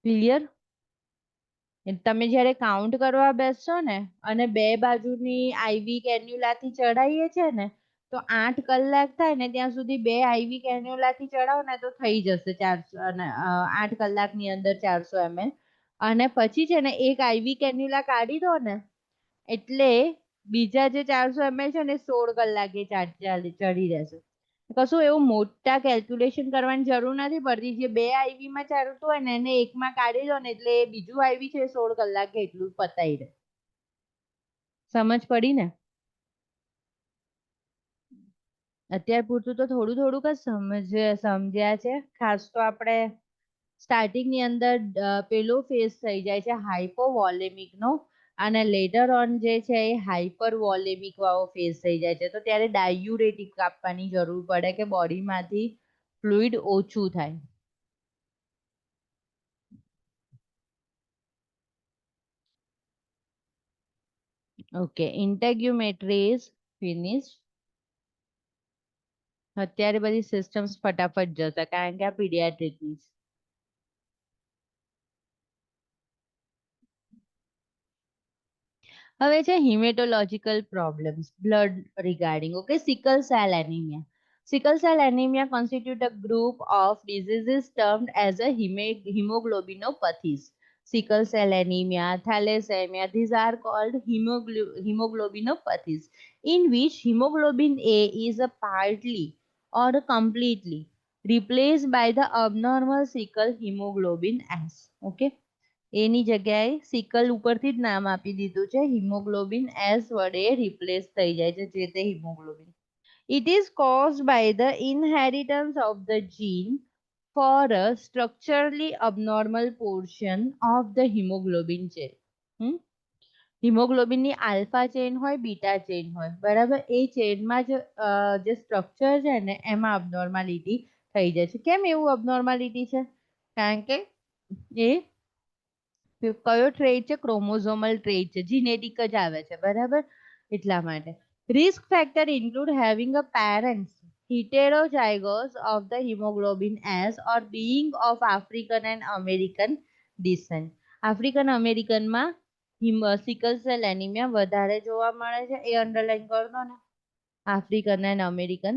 [SPEAKER 1] ક્લિયર? તમે જ્યારે કાઉન્ટ કરવા બેસશો ને અને બે બાજુની આઈવી કેન્યુલાથી ચડાવીએ છે ને તો 8 કલાક થાય ને ત્યાં સુધી બે આઈવી કેન્યુલાથી ચડાવો ને તો થઈ જશે 400 અને 8 કલાકની અંદર 400 ml. અને પછી છે ને એક આઈવી કેન્યુલા કાઢી દો ને એટલે બીજા જે 400 ml છે ને 16 કલાકે ચડી રહેશે. કશું એવું મોટા કેલ્ક્યુલેશન કરવાની જરૂર નથી પડતી. જે બે આઈવી માં ચાલતું હોય ને એને એકમાં કાઢી દો ને એટલે બીજું આઈવી છે 16 કલાકે એટલું પતાઈ દે. સમજ પડી ને? અત્યાર પૂરતું તો થોડું થોડુંક જ સમજ્યા છે. ખાસ તો આપણે સ્ટાર્ટિંગ ની અંદર પેલો ફેઝ થઈ જાય છે હાઇપોવોલેમિક નો અને લેટર ઓન જે છે એ હાઇપર વોલેમિક વાળો ફેઝ થઈ જાય છે. તો ત્યારે ડાયુરેટિક આપવાની જરૂર પડે કે બોડીમાંથી ફ્લુઇડ ઓછું થાય. Okay, integumentary is finish. અત્યારે બધી સિસ્ટમ્સ ફટાફટ જશે કારણ કે આ પીડિયાટ્રિકની છે. હવે છે hematological problems blood regarding. Okay, sickle cell anemia. Sickle cell anemia constitute a group of diseases termed as a hemoglobinopathies. Sickle cell anemia, thalassemia, these are called hemoglobinopathies, in which hemoglobin A is a partly or completely replaced by the abnormal sickle hemoglobin S. Okay. એની જગ્યાએ sickle ઉપરથી જ નામ આપી દીધું છે, haemoglobin S વડે replace થઈ જાય છે જે તે haemoglobin. It is caused by the inheritance of the gene for a structurally abnormal portion of the hemoglobin chain. હિમોગ્લોબિનની આલ્ફા ચેઇન હોય, બીટા ચેઇન હોય, બરાબર, એ ચેઇનમાં જે સ્ટ્રક્ચર છે ને એમાં અબનોર્માલિટી થઈ જાય છે. કેમ એવું અબનોર્માલિટી છે? કારણ કે એ કયો ટ્રેટ છે? ક્રોમોઝોમલ ટ્રેટ છે, જીનેટિક જ આવે છે, બરાબર, એટલા માટે. Risk factor include having a parents heterozygous of the hemoglobin S or being of African and American descent. African અમેરિકનમાં સિકલ સેલ એનિમિયા વધારે જોવા મળે છે. એ અંડરલાઈન કરી દો ને, આફ્રિકન એન્ડ અમેરિકન.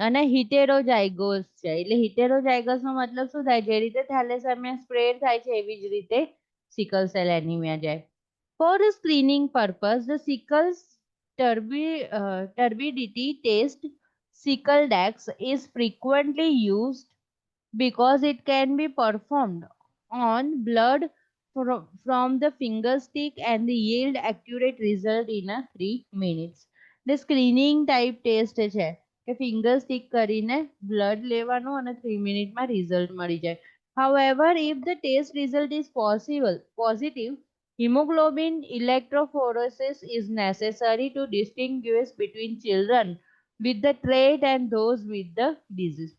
[SPEAKER 1] અને હિટેરોઝાઇગોસ છે. એટલે હિટેરોઝાઇગોસ નો મતલબ શું થાય? જે રીતે થેલેસેમિયા સ્પ્રેડ થાય છે એવી જ રીતે સિકલ સેલ એનિમિયા જાય. For screening purpose the sickles turbidity test sickle dex is frequently used because it can be performed on blood from the finger stick and yield accurate result in 3 minutes. The screening type test છે કે finger stick કરીને blood લેવાનું અને 3 મિનિટમાં result મળી જાય. However, if the test result is positive, hemoglobin electrophoresis is necessary to distinguish between children with the trait and those with the disease.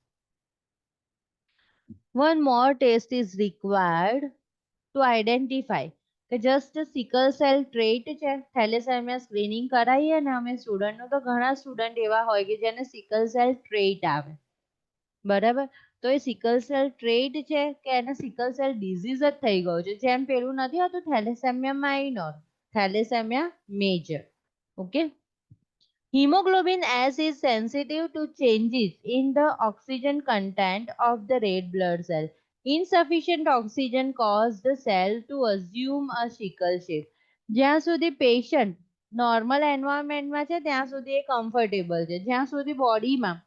[SPEAKER 1] One more test is required to identify કે just sickle cell trait છે. Thalassemia screening કરાવીએ ને અમે સ્ટુડન્ટનું તો ઘણા student એવા હોય કે જેને સિકલ સેલ ટ્રેટ આવે, બરાબર, તો એ સિકલ સેલ ટ્રેટ છે કે એને સિકલ સેલ ડિઝીઝ જ થઈ ગયો છે. જેમ પેલું નથી હોતું thalassemia minor, thalassemia major. Okay. Hemoglobin S is sensitive to changes in the oxygen content of the red blood cell. Insufficient oxygen causes the cell to assume a sickle shape. જ્યાં સુધી પેશન્ટ નોર્મલ એન્વાયરમેન્ટમાં છે ત્યાં સુધી એ comfortable છે. જ્યાં સુધી બોડીમાં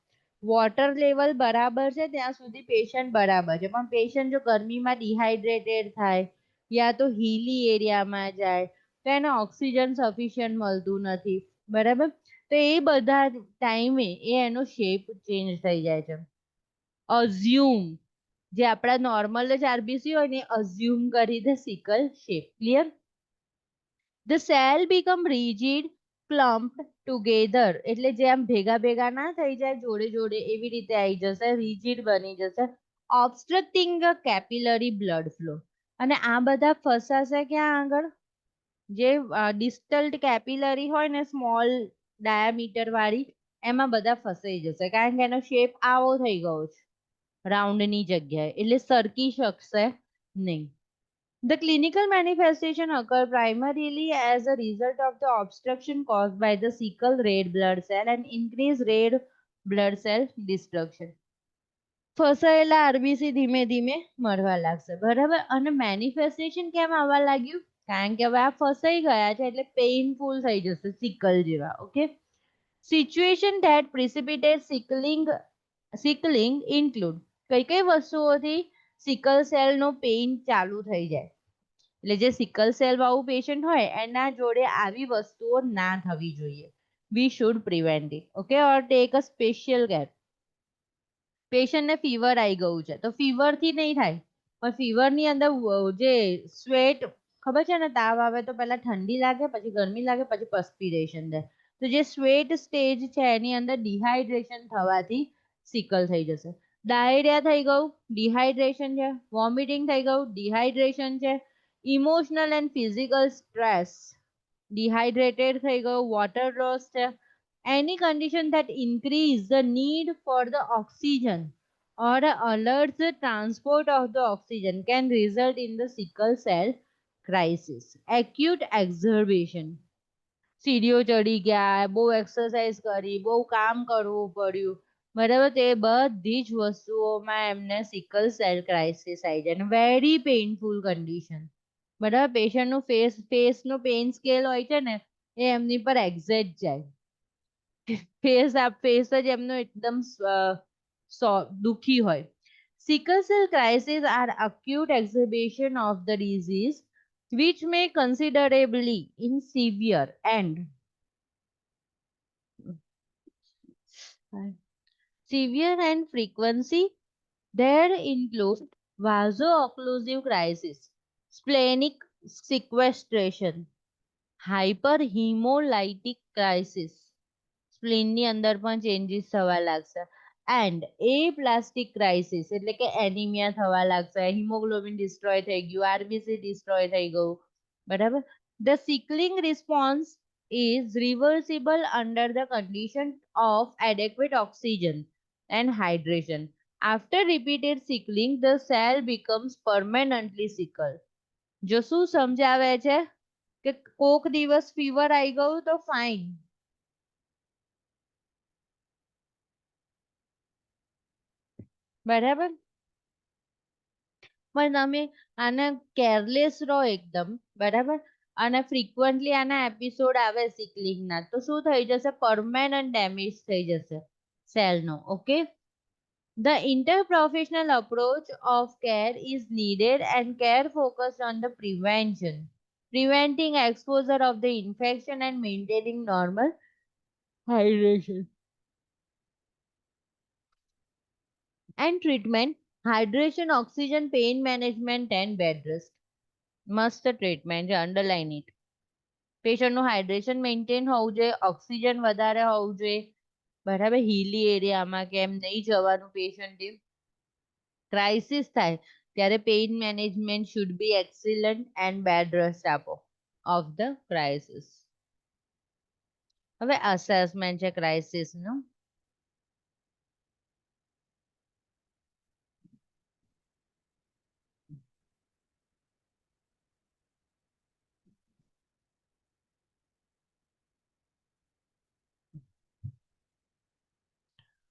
[SPEAKER 1] water level બરાબર છે ત્યાં સુધી પેશન્ટ બરાબર છે, પણ પેશન્ટ જો ગરમીમાં ડિહાઇડ્રેટેડ થાય યા તો હિલી એરિયામાં જાય તો એને ઓક્સિજન સફિશિયન્ટ મળતું નથી, બરાબર. તો એ બધા ટાઈમે એનો શેપ ચેન્જ થઈ જાય છે. અઝ્યુમ, જે આપણા નોર્મલ જ આરબીસી હોય ને અઝ્યુમ કરી દે sickle shape. Clear? The cell become rigid clumped together, એટલે જે આમ ભેગા ભેગા ના થઈ જાય જોડે જોડે એવી રીતે આવી જશે, rigid બની જશે, obstructing the capillary blood flow. અને આ બધા ફસાશે ક્યાં આગળ? જે ડિસ્ટલ્ડ કેપિલરી હોય ને સ્મોલ ડાયામીટર વાળી એમાં બધા ફસાઈ જશે, કારણ કે એનો શેપ આવો થઈ ગયો છે રાઉન્ડની જગ્યાએ, એટલે સરકી શકશે નહીં. The clinical manifestation occur primarily as a result of the obstruction caused by the sickle red blood cell and increased red blood cell destruction. ફસાયેલા આરબીસી ધીમે ધીમે મરવા લાગશે, બરાબર. અને મેનિફેસ્ટેશન કેમ આવવા લાગ્યું? કારણ કે હવે આ ફસાઈ ગયા છે એટલે પેઇનફુલ થઈ જશે સિકલ જેવા. ઓકે. સિચ્યુએશન ધેટ પ્રિસિપિટેટ સિકલિંગ ઇન્ક્લુડ, કઈ કઈ વસ્તુઓથી સિકલ સેલનો પેઇન ચાલુ થઈ જાય? એટલે જે સિકલ સેલ વાળું પેશન્ટ હોય એના જોડે આવી વસ્તુઓ ના થવી જોઈએ. We should prevent it. Okay, or take a special care. પેશન્ટને ફીવર આવી ગયું છે તો ફીવરથી નહીં થાય, પણ ફીવરની અંદર જે સ્વેટ, ખબર છે ને, તાવ આવે તો પહેલા ઠંડી લાગે, પછી ગરમી લાગે, પછી પર્સ્પિરેશન થાય. તો જે સ્વેટ સ્ટેજ છે એની અંદર ડિહાઇડ્રેશન થવાથી સિકલ થઈ જશે. ડાયરિયા થઈ ગયું, ડિહાઇડ્રેશન છે. વોમિટિંગ થઈ ગયું, ડિહાઇડ્રેશન છે. ઇમોશનલ એન્ડ ફિઝિકલ સ્ટ્રેસ, ડિહાઇડ્રેટેડ થઈ ગયું, વોટર લોસ છે. Any condition that increase the need for the oxygen or alerts the transport of the oxygen can result in the sickle cell crisis. Acute exacerbation, સીડીઓ ચડી ગયા, બહુ exercise કરી, બહુ કામ કરવું પડ્યું, બરાબર, તે બધી જ વસ્તુઓમાં એમને સિકલ સેલ ક્રાઇસિસ આવી જાય. વેરી પેઇનફુલ કન્ડિશન, બરાબર. પેશન્ટનું ફેસનો પેઇન સ્કેલ હોય છે ને એ એમની પર એક્ઝેક્ટ જાય. ફેસ જ એમનો એકદમ દુખી હોય. Sickle cell crises are acute exacerbation of the disease which may considerably in severe and frequency. There include vaso-occlusive crisis, splenic sequestration, hyperhemolytic crisis, સ્પ્લીનની અંદર પણ ચેન્જીસ થવા લાગશે, એન્ડ એપ્લાસ્ટિક ક્રાઇસિસ, એટલે કે એનિમિયા થવા લાગશે, હિમોગ્લોબિન ડિસ્ટ્રોય થઈ ગયું, આરબીસી ડિસ્ટ્રોય થઈ ગયું, બરાબર. The sickling response is reversible under the condition of adequate oxygen and hydration. After repeated sickling, the cell becomes permanently sickle. જો શું સમજાવે છે કે કોક દિવસ ફીવર આવી ગયું તો ફાઇન, બરાબર, પણ તમે આને કેરલેસ રહો એકદમ, બરાબર, અને ફ્રીક્વન્ટલી આના એપિસોડ આવે સિકલિંગના તો શું થઈ જશે? પરમેનન્ટ ડેમેજ થઈ જશે સેલનો. Okay. The interprofessional approach of care is needed and care focused on the prevention, preventing exposure of the infection and maintaining normal hydration. And treatment, hydration, oxygen, pain management and bed rest. મસ્ત treatment છે, underline it. પેશન્ટનું hydration maintain હોવું જોઈએ, oxygen વધારે હોવું જોઈએ, બરાબર. હિલી એરિયામાં કેમ નહીં જવાનું પેશન્ટે. ક્રાઇસિસ થાય ત્યારે pain management should be excellent and bed rest આપો ઓફ ધ ક્રાઇસિસ. હવે અસેસમેન્ટ છે ક્રાઇસિસનું.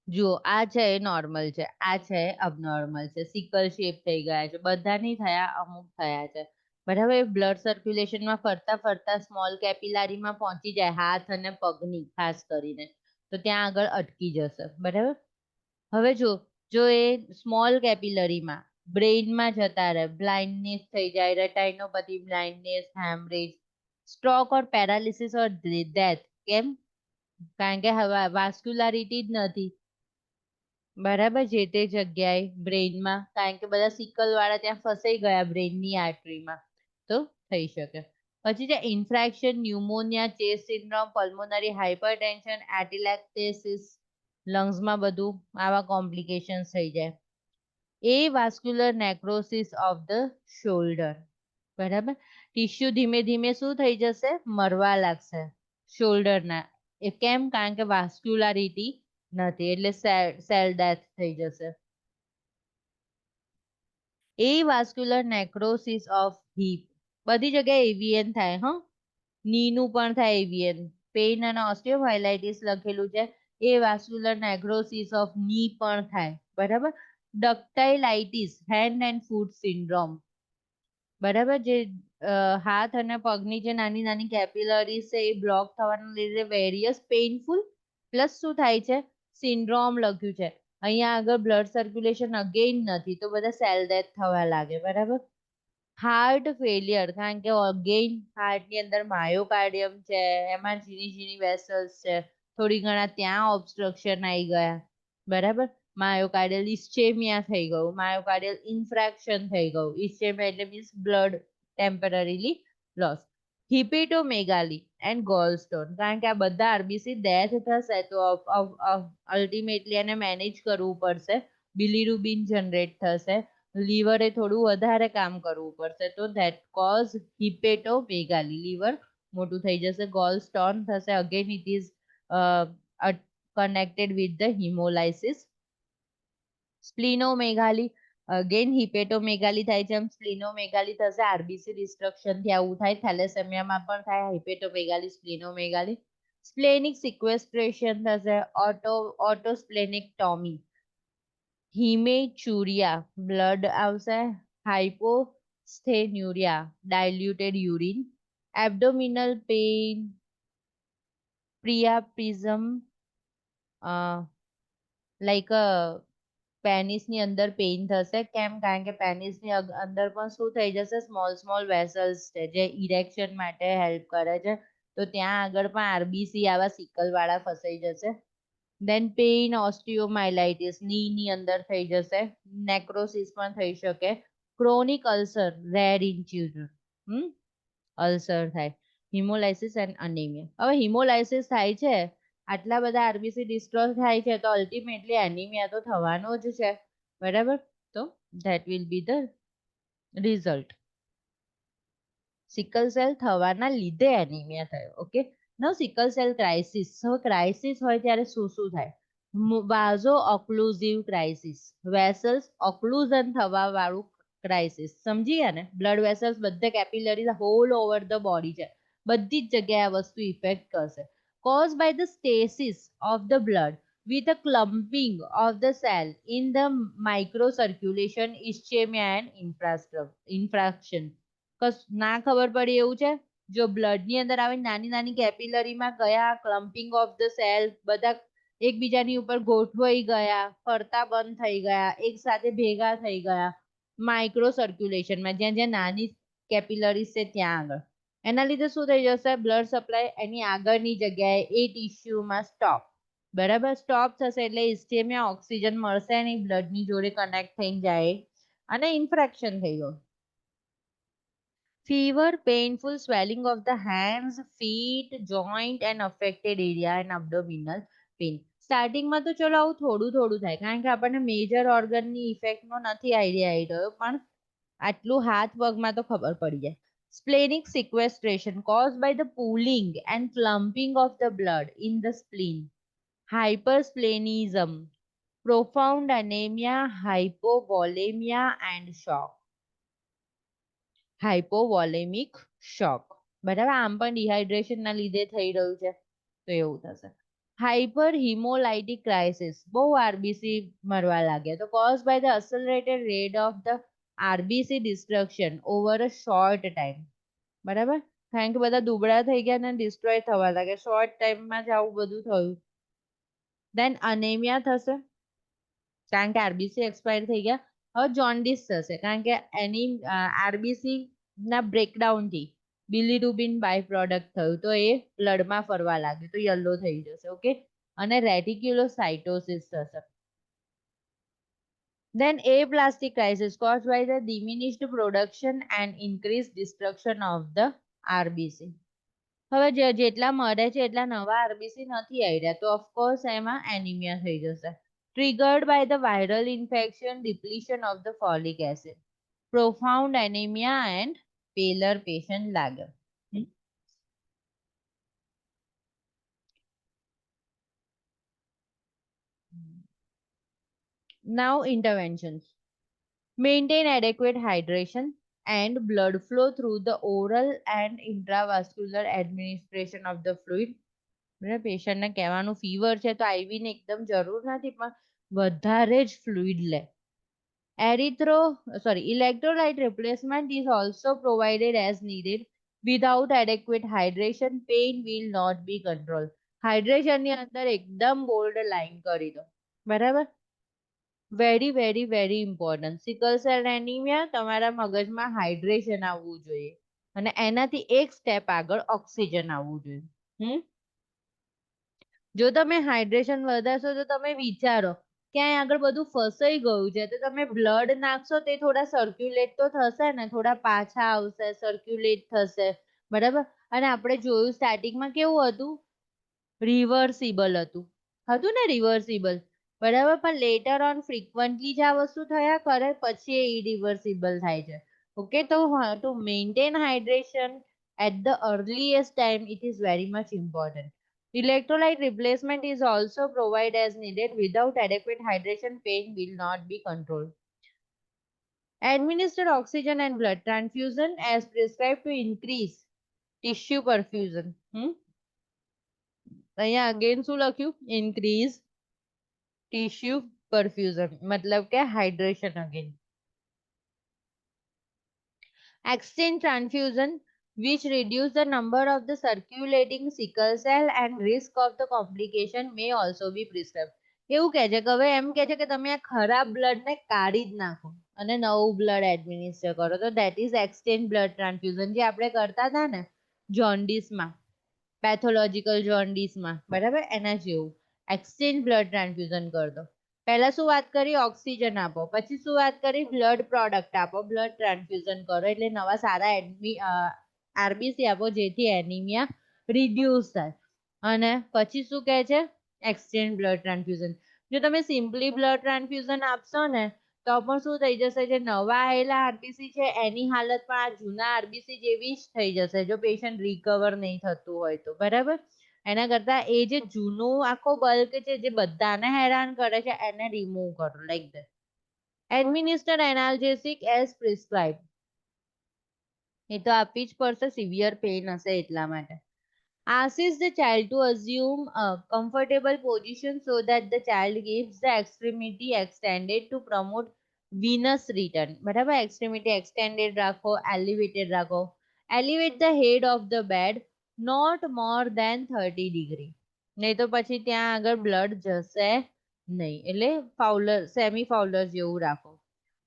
[SPEAKER 1] જુઓ, આ છે એ નોર્મલ છે, આ છે અબનોર્મલ છે, સિકલ શેપ થઈ ગયા છે, બધા નહીં થયા, અમુક થયા છે, બરાબર. બ્લડ સર્ક્યુલેશનમાં ફરતા ફરતા સ્મોલ કેપિલારીમાં પહોંચી જાય, હાથ અને પગની ખાસ કરીને, તો ત્યાં આગળ અટકી જશે, બરાબર. હવે જો એ સ્મોલ કેપિલરીમાં બ્રેઇનમાં જતા રહે, બ્લાઇન્ડનેસ થઈ જાય, રેટાઇનોપેથી, બ્લાઇન્ડનેસ, હેમરેજ, સ્ટ્રોક ઓર પેરાલિસિસ ઓર ડેથ. કેમ? કારણ કે હવે વાસ્ક્યુલારિટી જ નથી, બરાબર, જે તે જગ્યાએ બ્રેઇનમાં, કારણ કે બધા સિકલ વાળા ત્યાં ફસાઈ ગયા બ્રેઇનની આર્ટરીમાં, તો થઈ શકે. પછી છે infarction, pneumonia, chest syndrome, pulmonary hypertension, atelectasis, લંગ્સમાં બધું આવા કોમ્પ્લિકેશન્સ થઈ જાય. Avascular necrosis of the shoulder, બરાબર. ટિશ્યુ ધીમે ધીમે શું થઈ જશે? મરવા લાગશે શોલ્ડરના. એ કેમ? કારણ કે વાસ્ક્યુલારિટી નથી, એટલે સેલ ડેથ થઈ જશે. એ વાસ્ક્યુલર નેક્રોસિસ ઓફ હિપ, બધી જગ્યાએ એવીએન થાય, હ નીનું પણ થાય એવીએન. પેઇન અને ઓસ્ટિયોમાઇલાઇટિસ લખેલું છે, એ વાસ્ક્યુલર નેક્રોસિસ ઓફ ની પણ થાય, બરાબર. ડક્ટાઇલાઇટિસ, હેન્ડ એન્ડ ફૂટ સિન્ડ્રોમ, બરાબર, જે હાથ અને પગની જે નાની નાની કેપિલરીઝ છે એ બ્લોક થવાના લીધે વેરિયસ પેઇનફુલ પ્લસ શું થાય છે? સિન્ડ્રોમ લખ્યું છે. અહીંયા આગળ બ્લડ સર્ક્યુલેશન અગેઇન નથી, તો બધા સેલ ડેથ થવા લાગે, બરાબર. હાર્ટ ફેલિયર, કારણ કે અગેઇન હાર્ટની અંદર માયોકાર્ડિયમ છે, એમાં ઝીણી ઝીણી વેસલ્સ છે, થોડી ઘણા ત્યાં ઓબ્સ્ટ્રક્શન આવી ગયા, બરાબર. માયોકાર્ડિયલ ઇસ્ચેમિયા થઈ ગયું, માયોકાર્ડિયલ ઇન્ફ્રેક્શન થઈ ગયું. ઇસ્ચેમિયા એટલે means blood temporarily loss. હિપેટોમેગાલી and ગોલસ્ટોન, કારણ કે આ બધા આરબીસી ડેથ થશે તો અલ્ટિમેટલી એને મેનેજ કરવું પડશે, બિલીરુબિન જનરેટ થશે, લીવરે થોડું વધારે કામ કરવું પડશે, તો ધેટ કોઝ હિપેટોમેગાલી, લીવર મોટું થઈ જશે. ગોલ સ્ટોન થશે, again it is connected with the hemolysis. Splenomegaly, again hepatomegaly થાય છે, એમ સ્પ્લિનોમેગાલી થશે, આરબીસી ડિસ્ટ્રક્શન થી આવું થાય. થેલેસેમિયામાં પણ થાય હિપેટોમેગાલી, સ્પ્લિનોમેગાલી. સ્પ્લેનિક સિક્વેસ્ટ્રેશન થશે, ઓટોસ્પ્લેનિકટોમી. હિમેચુરિયા, બ્લડ આવશે. હાઇપોસ્થેન્યુરિયા, ડાયલ્યુટેડ યુરિન. એબ્ડોમિનલ પેઇન, પ્રિયાપ્રિઝમ, લાઈક પેનિસની અંદર પેઇન થશે. કેમ? કારણ કે પેનિસની અંદર પણ શું થઈ જશે? સ્મોલ સ્મોલ વેસલ્સ છે જે ઇરેક્શન માટે હેલ્પ કરે છે, તો ત્યાં આગળ પણ આરબીસી આવા સિકલ વાળા ફસાઈ જશે. દેન પેઇન, ઓસ્ટિયોમાઇલાઇટિસ, ની અંદર થઈ જશે. નેક્રોસિસ પણ થઈ શકે. Chronic ulcer, rare in children, ulcer થાય. હિમોલાઇસિસ એન્ડ અનેમિયા. હવે હિમોલાઇસિસ થાય છે, આટલા બધા આરબીસી ડિસ્ટ્રોય થાય છે, તો અલ્ટિમેટલી એનિમિયા તો થવાનો જ છે, બરાબર. તો that will be the result. Sickle cell થવાના લીધે એનિમિયા થયો. ઓકે, નવ સિકલ સેલ ક્રાઇસિસ. હવે ક્રાઇસિસ હોય ત્યારે શું શું થાય? Vaso occlusive crisis, vessels occlusion થવા વાળું ક્રાઇસિસ. સમજી ગયા ને? બ્લડ વેસલ્સ બધે capillaries whole over the body છે, બધી જ જગ્યાએ આ વસ્તુ ઇફેક્ટ કરશે. Caused by the stasis of the blood with a clumping of the cell in the microcirculation, ischemia and infraction. ના ખબર પડી એવું છે? જો બ્લડ ની અંદર આવે, નાની નાની કેપિલરીમાં ગયા, ક્લમ્પિંગ ઓફ ધ સેલ, બધા એકબીજાની ઉપર ગોઠવાઈ ગયા, ફરતા બંધ થઈ ગયા, એક સાથે ભેગા થઈ ગયા, માઇક્રો સર્ક્યુલેશનમાં, જ્યાં જ્યાં નાની કેપિલરીઝ છે ત્યાં આગળ. એના લીધે શું થઈ જશે? બ્લડ સપ્લાય એની આગળની જગ્યાએ એ ટિશ્યુમાં સ્ટોપ, બરાબર. સ્ટોપ થશે એટલે ઇસ્ચેમિયા, ઓક્સિજન મળશે નહીં, બ્લડની જોડે કનેક્ટ થઈ જાય અને ઇન્ફ્રેક્શન થઈ ગયું. Fever, painful swelling of the hands, feet, joint and affected area and abdominal pain. સ્ટાર્ટિંગમાં તો ચલો આવું થોડું થોડું થાય, કારણ કે આપણને મેજર ઓર્ગનની ઇફેક્ટનો નથી આઈડિયા આવી રહ્યો, પણ આટલું હાથ પગમાં તો ખબર પડી જાય. Splenic sequestration caused by the pooling and clumping of the blood in the spleen. Hypersplenism, profound anemia, hypovolemia and shock. હાઇપોવોલેમિક શોક, બરાબર. આમ પણ ડિહાઇડ્રેશન ના લીધે થઈ રહ્યું છે, તો એવું થશે. હાઇપર હિમોલાઇટિક ક્રાઇસિસ, બહુ આરબીસી મરવા લાગે, તો cause by the accelerated rate of the RBC destruction over a short time, બરાબર. કારણ કે બધા દુબળા થઈ ગયા ને ડિસ્ટ્રોય થવા લાગે, શોર્ટ ટાઈમમાં જ આવું બધું થયું. દેન અનેમિયા થશે, કારણ કે આરબીસી એક્સપાયર થઈ ગયા. હવે જોન્ડિસ થશે કારણ કે એની આરબીસી ના બ્રેકડાઉન થી બિલીરુબિન બાય પ્રોડક્ટ થયું તો એ બ્લડમાં ફરવા લાગે તો યલો થઈ જશે. ઓકે, અને રેટિક્યુલોસાઇટોસિસ થશે. Then aplastic crisis caused by the diminished production and increased destruction of the RBC. હવે જેટલા મરે છે એટલા નવા આરબીસી નથી આવી રહ્યા તો ઓફકોર્સ એમાં એનિમિયા થઈ જશે. Triggered by the viral infection, depletion of the folic acid, profound anemia and paler patient લાગે. Now interventions. Maintain adequate hydration and blood flow through the oral and intravascular administration of the fluid. પેશન્ટને કહેવાનું fever છે તો આઈવી ને એકદમ જરૂર નથી પણ વધારે જ ફ્લુઇડ લે. Electrolyte replacement is also provided as needed. Without adequate hydration, pain will not be controlled. Hydration ની અંદર એકદમ બોલ્ડ લાઈન કરી દો. બરાબર, very very very important. Sickle cell anaemia તમારા મગજમાં હાઇડ્રેશન આવવું જોઈએ અને એનાથી એક સ્ટેપ આગળ ઓક્સિજન આવવું જોઈએ. જો તમે હાઇડ્રેશન વધારશો તો તમે વિચારો ક્યાંય આગળ બધું ફસાઈ ગયું છે તો તમે બ્લડ નાખશો તે થોડા સર્ક્યુલેટ તો થશે ને, થોડા પાછા આવશે, સર્ક્યુલેટ થશે. બરાબર, અને આપણે જોયું સ્ટાર્ટિંગમાં કેવું હતું, રિવર્સિબલ હતું ને રિવર્સિબલ. બરાબર, પણ લેટર ઓન ફ્રીક્વન્ટલી જ આ વસ્તુ થયા કરે પછી એ ઇરિવર્સિબલ થાય છે. ઓકે, તો to maintain hydration at the earliest time it is very much important. Electrolyte replacement is also provided as needed. Without adequate hydration, pain will not be controlled. Administer oxygen and blood transfusion as prescribed to increase tissue perfusion. અહીંયા again શું લખ્યું? Increase tissue perfusion मतलब क्या? Hydration again. Exchange transfusion which reduce the number of the circulating sickle cell and risk of the complication may also be prescribed. એવું કહે છે કે હવે એમ કહે છે કે તમે આ ખરાબ બ્લડ ને કાઢી જ નાખો અને નવું બ્લડ એડમિનિસ્ટર કરો તો that is exchange blood transfusion જે આપણે કરતા હતા ને જોન્ડિસમાં, પેથોલોજીકલ જોન્ડિસમાં. બરાબર, એના જેવું એક્સચેન્જ બ્લડ ટ્રાન્સફ્યુઝન કરી દો. પહેલા શું વાત કરી? ઓક્સિજન આપો. પછી શું વાત કરી? બ્લડ પ્રોડક્ટ આપો, બ્લડ ટ્રાન્સફ્યુઝન કરો એટલે નવા સારા આરબીસી આપો જેથી એનિમિયા રિડ્યુસ થાય. અને પછી શું કહે છે? Exchange blood transfusion. જો તમે સિમ્પલી બ્લડ ટ્રાન્સફ્યુઝન આપશો ને તો પણ શું થઈ જશે? જે નવા આવેલા આરબીસી છે એની હાલત પણ આ જૂના આરબીસી જેવી જ થઈ જશે જો પેશન્ટ રિકવર નહીં થતું હોય તો. બરાબર, એના કરતા એ જે જૂનું આખો બલ્ક છે જે બધાને હેરાન કરે છે એને રિમૂવ કરો. Like that. Administer analgesic as prescribed. એ તો આપવી જ પડશે, સિવિયર પેઇન હશે એટલા માટે. Assist the child to assume a comfortable position so that the child keeps the extremity extended to promote venous return. બરાબર, extremity extended રાખો, elevated રાખો. Elevate the head of the bed not more than 30 degree. નહીં તો પછી ત્યાં આગળ blood જશે નહીં, એટલે ફાઉલર, સેમી ફાઉલર જેવું રાખો.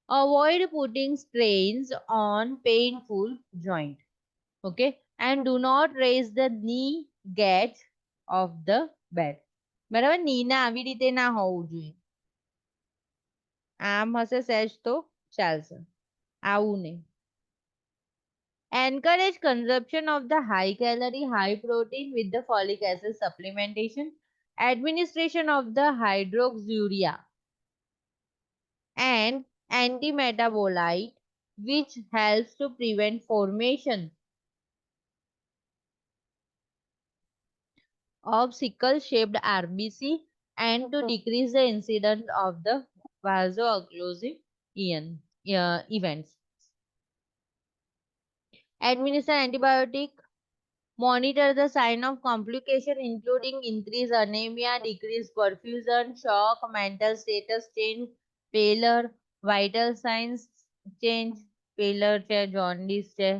[SPEAKER 1] Avoid putting strains on painful joint. Okay, and do not raise the knee gauge of the bed. બરાબર, નીના આવી રીતે ના હોવું જોઈએ. આમ હશે સહેજ તો ચાલશે, આવું નહીં. Encourage consumption of the high calorie, high protein with the folic acid supplementation, administration of the hydroxyurea and antimetabolite which helps to prevent formation of sickle-shaped RBC and to decrease the incidence of the vaso-occlusive events. Administer antibiotic. Monitor the sign of complication including increased anemia, decreased perfusion, shock, mental status change, pallor, vital signs change, pallor છે, jaundice છે.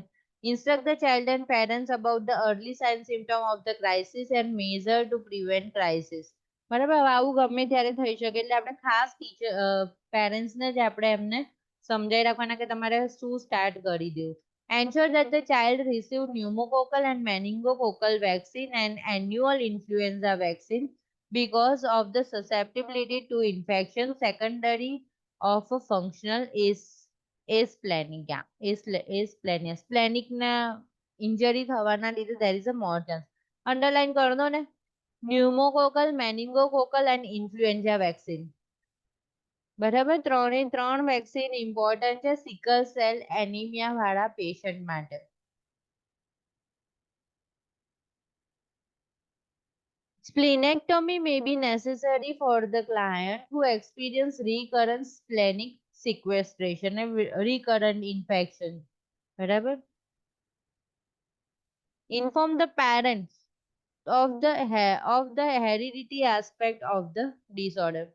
[SPEAKER 1] Instruct the child and parents about the early sign symptom of the crisis and measure to prevent crisis. બરાબર. હવે આવું ગમે ત્યારે થઈ શકે એટલે આપણે ખાસ પેરેન્ટ્સને જ આપણે એમને સમજાઈ રાખવાના કે તમારે શું સ્ટાર્ટ કરી દેવું. Ensure that the child receive pneumococcal and meningococcal vaccine and annual influenza vaccine because of the susceptibility to infection secondary of a functional asplenia. Asplenia. Splenic ના injury થવાના લીધે there is a more chance. Underline કરી દો ને. Pneumococcal, meningococcal and influenza vaccine. બરાબર, ત્રણે ત્રણ vaccine important છે સિકલ સેલ એનિમિયા વાળા પેશન્ટ માટે. Splenectomy may be necessary for the client who experience recurrent splenic sequestration and recurrent infection. બરાબર. Inform the parents of the heredity aspect of the disorder.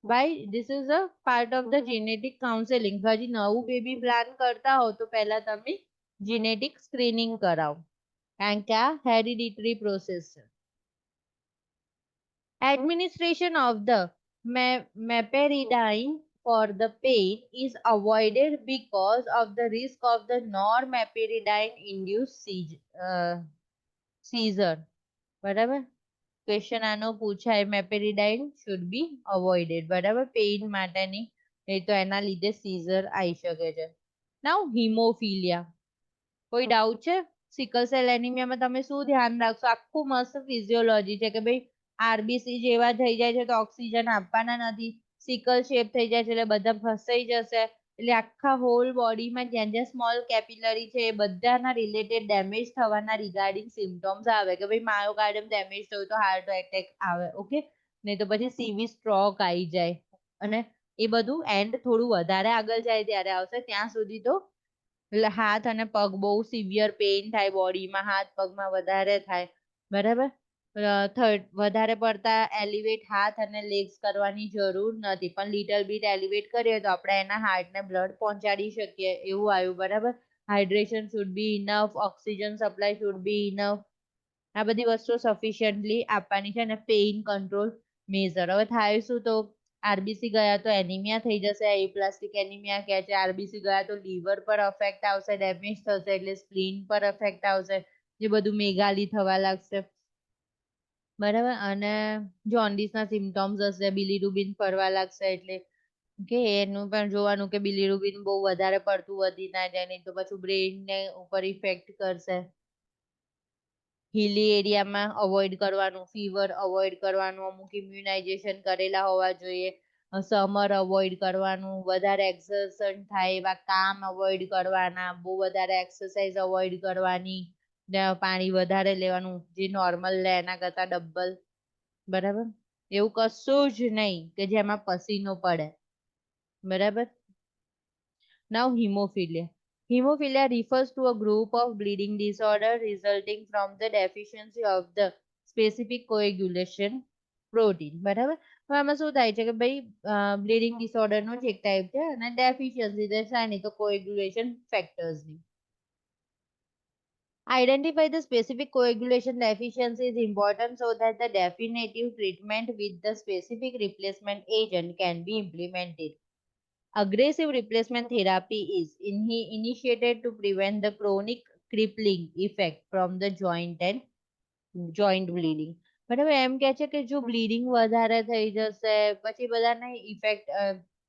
[SPEAKER 1] Why? This is a part of the genetic counseling. હજી નવું baby plan કરતા હો તો પહેલા તમે genetic screening કરાવો કારણ કે આ hereditary process છે. Administration of the meperidine for the pain is avoided because of the risk of the normeperidine induced seizure. બરાબર. ક્વેશ્ચન આનો પૂછાય મેપેરિડાઇન શુડ બી અવોઇડેડ. બરાબર, પેઇન માટેની નહીં તો એના લીધે સીઝર આવી શકે છે. નાઉ હિમોફિલિયા. કોઈ ડાઉટ છે? સિકલ સેલ એનિમિયામાં તમે શું ધ્યાન રાખશો? આખું મસ્ત ફિઝિયોલોજી છે કે ભાઈ આરબીસી જેવા થઈ જાય છે તો ઓક્સિજન આપવાના નથી, સિકલ શેપ થઈ જાય છે એટલે બધા ફસાઈ જશે, એટલે આખા હોલ બોડીમાં જ્યાં જ્યાં સ્મોલ કેપિલરી છે એ બધાના રિલેટેડ ડેમેજ થવાના રિગાર્ડિંગ સિમ્ટોમ્સ આવે કે ભાઈ માયોકાર્ડિયમ ડેમેજ થયું તો હાર્ટ એટેક આવે. ઓકે, નહીં તો પછી સીવી સ્ટ્રોક આવી જાય. અને એ બધું એન્ડ થોડું વધારે આગળ જાય ત્યારે આવશે. ત્યાં સુધી તો હાથ અને પગ બહુ સિવિયર પેઇન થાય, બોડીમાં હાથ પગમાં વધારે થાય. બરાબર. વધારે પડતા એલિવેટ હાથ અને લેગ્સ કરવાની જરૂર નથી, પણ લિટલ બીટ એલિવેટ કરીએ તો આપણે એના હાર્ટને બ્લડ પહોંચાડી શકીએ એવું આવ્યું. બરાબર. Hydration should be enough, oxygen supply should be enough. આ બધી વસ્તુ સફિશિયન્ટલી આપવાની છે અને પેઇન કંટ્રોલ મેઝર. હવે થાય શું તો આરબીસી ગયા તો એનિમિયા થઈ જશે, એપ્લાસ્ટિક એનિમિયા કહે છે. આરબીસી ગયા તો લીવર પર અફેક્ટ આવશે, ડેમેજ થશે એટલે સ્પ્લીન પર અફેક્ટ આવશે, જે બધું મેગાલી થવા લાગશે. બરાબર. અને જોન્ડિસના સિમ્ટોમ્સ હશે, બિલીરુબિન ફરવા લાગશે એટલે કે એનું પણ જોવાનું કે બિલીરુબિન બહુ વધારે પડતું વધી ના જાય, નહીં તો પછી બ્રેઇનને ઉપર ઇફેક્ટ કરશે. હિલી એરિયામાં અવોઇડ કરવાનું, ફીવર અવોઇડ કરવાનું, અમુક ઇમ્યુનાઇઝેશન કરેલા હોવા જોઈએ, સમર અવોઇડ કરવાનું, વધારે એક્સર્શન થાય એવા કામ અવોઇડ કરવાના, બહુ વધારે એક્સરસાઇઝ અવોઇડ કરવાની, પાણી વધારે લેવાનું, જે નોર્મલ લે એના કરતા ડબલ. બરાબર. એવું કશું જ નહીં કે જેમાં પસીનો પડે. બરાબર. નાઉ haemophilia. Hemophilia refers to a group of bleeding disorder resulting from the deficiency of the specific coagulation protein. બરાબર. હવે આમાં શું થાય છે કે ભાઈ બ્લીડિંગ ડિસઓર્ડરનો જ એક ટાઈપ છે અને ડેફિશિયન્સી શાની તો કોએગ્યુલેશન ફેક્ટર્સની. Identify the specific coagulation deficiency is important so that the definitive treatment with the specific replacement agent can be implemented. Aggressive replacement therapy is initiated to prevent the chronic crippling effect from the joint and joint bleeding. બરાબર. એમ કહે છે કે જો bleeding વધારે થઈ જશે પછી બધાને ઇફેક્ટ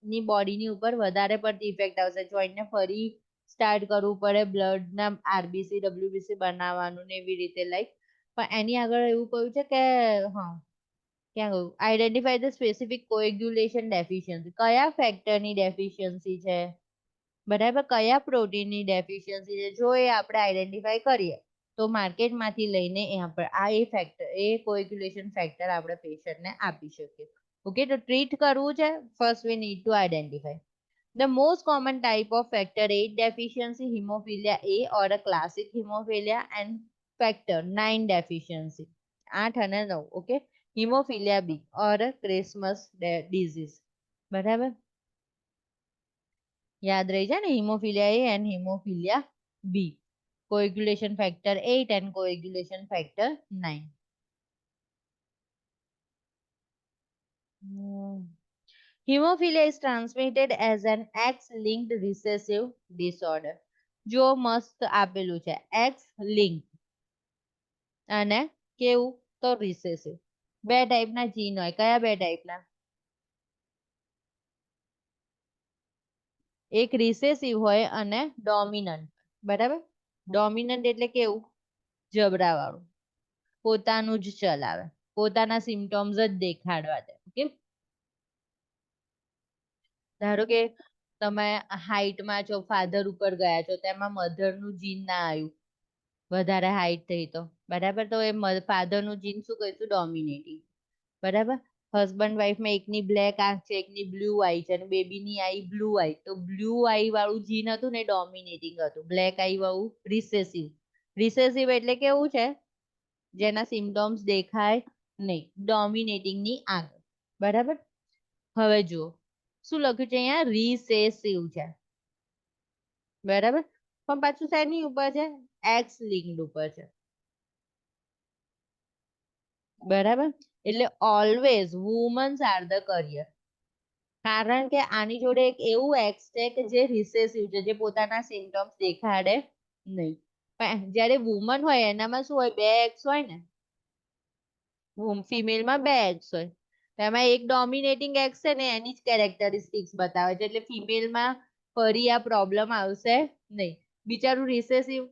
[SPEAKER 1] ની બોડીની ઉપર વધારે પડતી ઇફેક્ટ આવશે, જોઈન્ટને ફરી સ્ટાર્ટ કરવું પડે, બ્લડના આરબીસી ડબ્લ્યુબીસી બનાવવાનું ને એવી રીતે લાઈક. પણ એની આગળ એવું કહ્યું છે કે હા ક્યાં ગયું, આઈડેન્ટિફાઈ ધ સ્પેસિફિક કોએગ્યુલેશન ડેફિશિયન્સી. કયા ફેક્ટરની ડેફિશિયન્સી છે, બરાબર, કયા પ્રોટીનની ડેફિશિયન્સી છે, જો એ આપણે આઈડેન્ટિફાઈ કરીએ તો માર્કેટમાંથી લઈને એ ફેક્ટર એ કોએગ્યુલેશન ફેક્ટર આપણે પેશન્ટને આપી શકીએ. ઓકે, તો ટ્રીટ કરવું છે first we need to identify. The most common type of factor 8 deficiency hemophilia A or a classic hemophilia and factor 9 deficiency 8 અને 9. Okay, hemophilia B or Christmas disease. બરાબર. યાદ રહી જાય ને, hemophilia A and hemophilia B, coagulation factor 8 and coagulation factor 9. Hemophilia is transmitted as an X-linked recessive disorder. જો મસ્ત આપેલું છે X-linked અને કેવું તો recessive. બે ટાઈપના જીન હોય. કયા બે ટાઈપના? એક રિસેસિવ હોય અને ડોમિનન્ટ. બરાબર? ડોમિનન્ટ એટલે કેવું? જબરાવાળું. પોતાનું જ ચલાવે. પોતાના સિમ્ટોમ્સ જ દેખાડવા દે. ઓકે? ધારો કે તમે હાઈટમાં છો, ફાધર ઉપર ગયા છો, તેમાં મધરનું જીન ના આવ્યું. વધારે હાઈટ થઈ તો બરાબર, તો એ ફાધરનું જીન શું કહીશું? ડોમિનેટિંગ. બરાબર? હસબન્ડ વાઈફમાં એકની બ્લેક આંખ છે, એકની બ્લુ આઈ છે, અને બેબીની આઈ બ્લુ આઈ, તો બ્લુ આઈ વાળું જીન હતું ને ડોમિનેટિંગ હતું. બ્લેક આઈ વાળું રિસેસિવ. રિસેસિવ એટલે કેવું છે? જેના સિમ્ટોમ્સ દેખાય નહીં, ડોમિનેટિંગ ની આગળ. બરાબર? હવે જુઓ શું લખ્યું છે અહીંયા? રિસેસિવ છે. બરાબર? પણ પાછું શેની ઉપર છે? એક્સ લિંક્ડ ઉપર છે. બરાબર? એટલે always women's are the career. કારણ કે આની જોડે એક એવું એક્સ છે કે જે રિસેસિવ છે, જે પોતાના સિમ્ટોમ્સ દેખાડે નહીં. પણ જ્યારે વુમન હોય એનામાં શું હોય? બે એક્સ હોય ને. ફિમેલમાં બે એક્સ હોય. એમાં એક ડોમિનેટિંગ એક્સ છે ને, એની જ કેરેક્ટરિસ્ટિક્સ બતાવે છે. એટલે ફિમેલમાં ફરી આ પ્રોબ્લેમ આવશે નહીં. બિચારું રિસેસિવ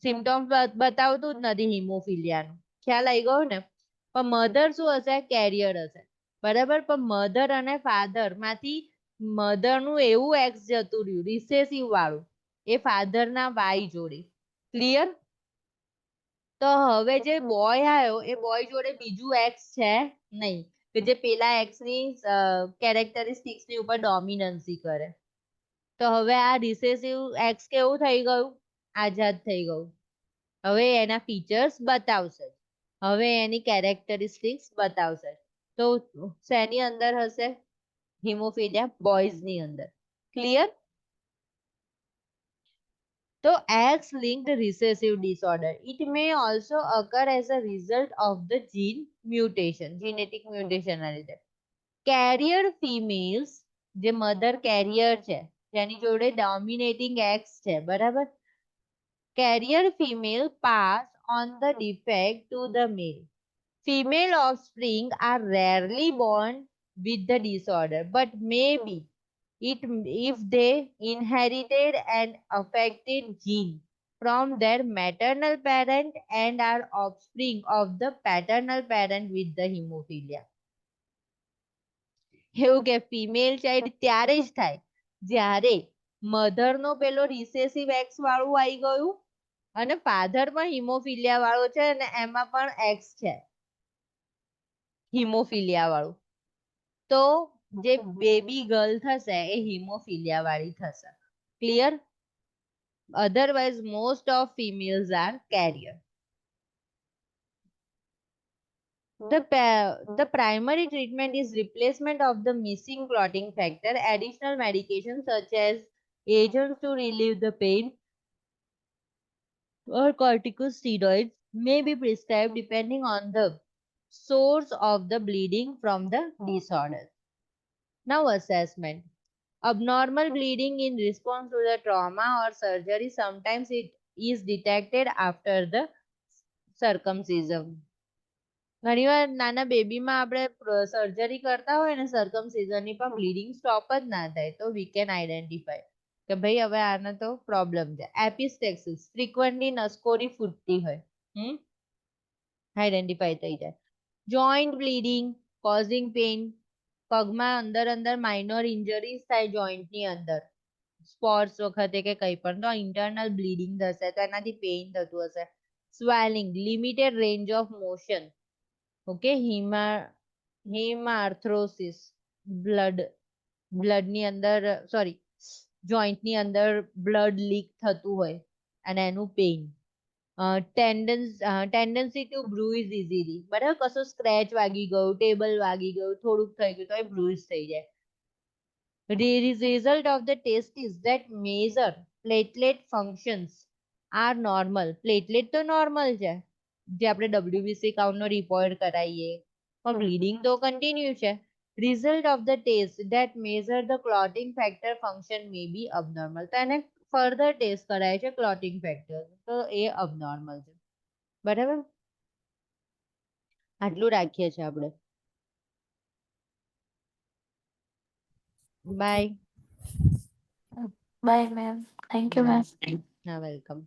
[SPEAKER 1] સિમ્ટોમ્સ બતાવતું જ નથી હિમોફિલિયાનું. ખ્યાલ આવી ગયો ને? પણ મધર શું હશે? કેરિયર હશે. બરાબર? પણ મધર અને ફાધર માંથી મધરનું એવું એક્સ જતું રહ્યું રિસેસિવ વાળું, એ ફાધરના વાય જોડે. ક્લિયર? તો હવે જે બોય આવ્યો એ બોય જોડે બીજું એક્સ છે નહીં કે જે પેલા એક્સ ની કેરેક્ટરિસ્ટિક્સ ની ઉપર ડોમિનન્સી કરે. તો હવે આ રિસેસિવ એક્સ કેવું થઈ ગયું? આઝાદ થઈ ગયું. હવે એના ફીચર્સ બતાવશે, હવે એની કેરેક્ટરિસ્ટિક્સ બતાવશે. તો શેની અંદર હશે? હિમોફિલિયા બોયઝ ની અંદર. ક્લિયર? તો X-linked recessive disorder. It may also occur as a result of the gene mutation, genetic mutation ના લીધે. Carrier females, જે mother carrier છે, જેની જોડે dominating X છે, બરાબર? Carrier female pass on the defect to the male. Female offspring are rarely born with the disorder, but maybe if they inherited an affected gene from their maternal parent and are offspring of the paternal parent with the hemophilia. એવું કે female child ત્યારે જ થાય જ્યારે મધરનો પેલો recessive x વાળું આવી ગયું અને ફાધર પણ હિમોફિલિયા વાળો છે અને એમાં પણ એક્સ છે હિમોફિલિયા વાળું, તો જે બેબી ગર્લ થશે એ હિમોફિલિયા વાળી થશે. Clear? Otherwise most of females are carrier. The primary treatment is replacement of the missing clotting factor. Additional medications such as agents to relieve the pain or corticosteroids may be prescribed depending on the source of the bleeding from the disorder. Now assessment. Abnormal bleeding in response to the trauma or surgery. Sometimes it is detected after the circumcision. ઘણીવાર નાના બેબીમાં આપણે surgery કરતા હોય ને સર્કમસિઝનની, પણ bleeding stop જ ના થાય, તો વી કેન આઈડેન્ટિફાય કે ભાઈ હવે આને તો પ્રોબ્લેમ છે. એપિસ્ટેક્સિસ, ફ્રીક્વન્ટલી નસકોરી ફૂટતી હોય, આઈડેન્ટિફાય થઈ જાય. જોઈન્ટ બ્લીડિંગ કોઝિંગ પેઇન, પગમાં અંદર અંદર માઇનોર ઇન્જરીઝ થાય જોઈન્ટની અંદર સ્પોર્ટ્સ વખતે કે કંઈ પણ, તો ઇન્ટરનલ બ્લીડિંગ થશે, તો એનાથી પેઇન થતું હશે. Swelling, limited range of motion, okay, hemarthrosis, બ્લડની અંદર સોરી જોઈન્ટની અંદર બ્લડ લીક થતું હોય અને એનું પેઇન. ટેન્ડન્સી ટુ બ્રુઇઝ ઇઝીલી, બરાબર? કશું સ્ક્રેચ વાગી ગયું, ટેબલ વાગી ગયું, થોડુંક થઈ ગયું તો એ બ્રુઇઝ થઈ જાય. Result of the test is that measure platelet functions are normal. Platelet તો નોર્મલ છે, જે આપણે WBC કાઉન્ટનો રિપોર્ટ કરાવીએ, પણ બ્લીડિંગ તો કન્ટિન્યુ છે. result of the test that measure the clotting factor function may be abnormal. તો એને further test કરાય છે clotting factor, તો એ abnormal છે. બરાબર, આટલું રાખીએ છીએ આપણે. By.
[SPEAKER 2] Bye, ma'am. Thank you, ma'am.
[SPEAKER 1] હા, વેલકમ.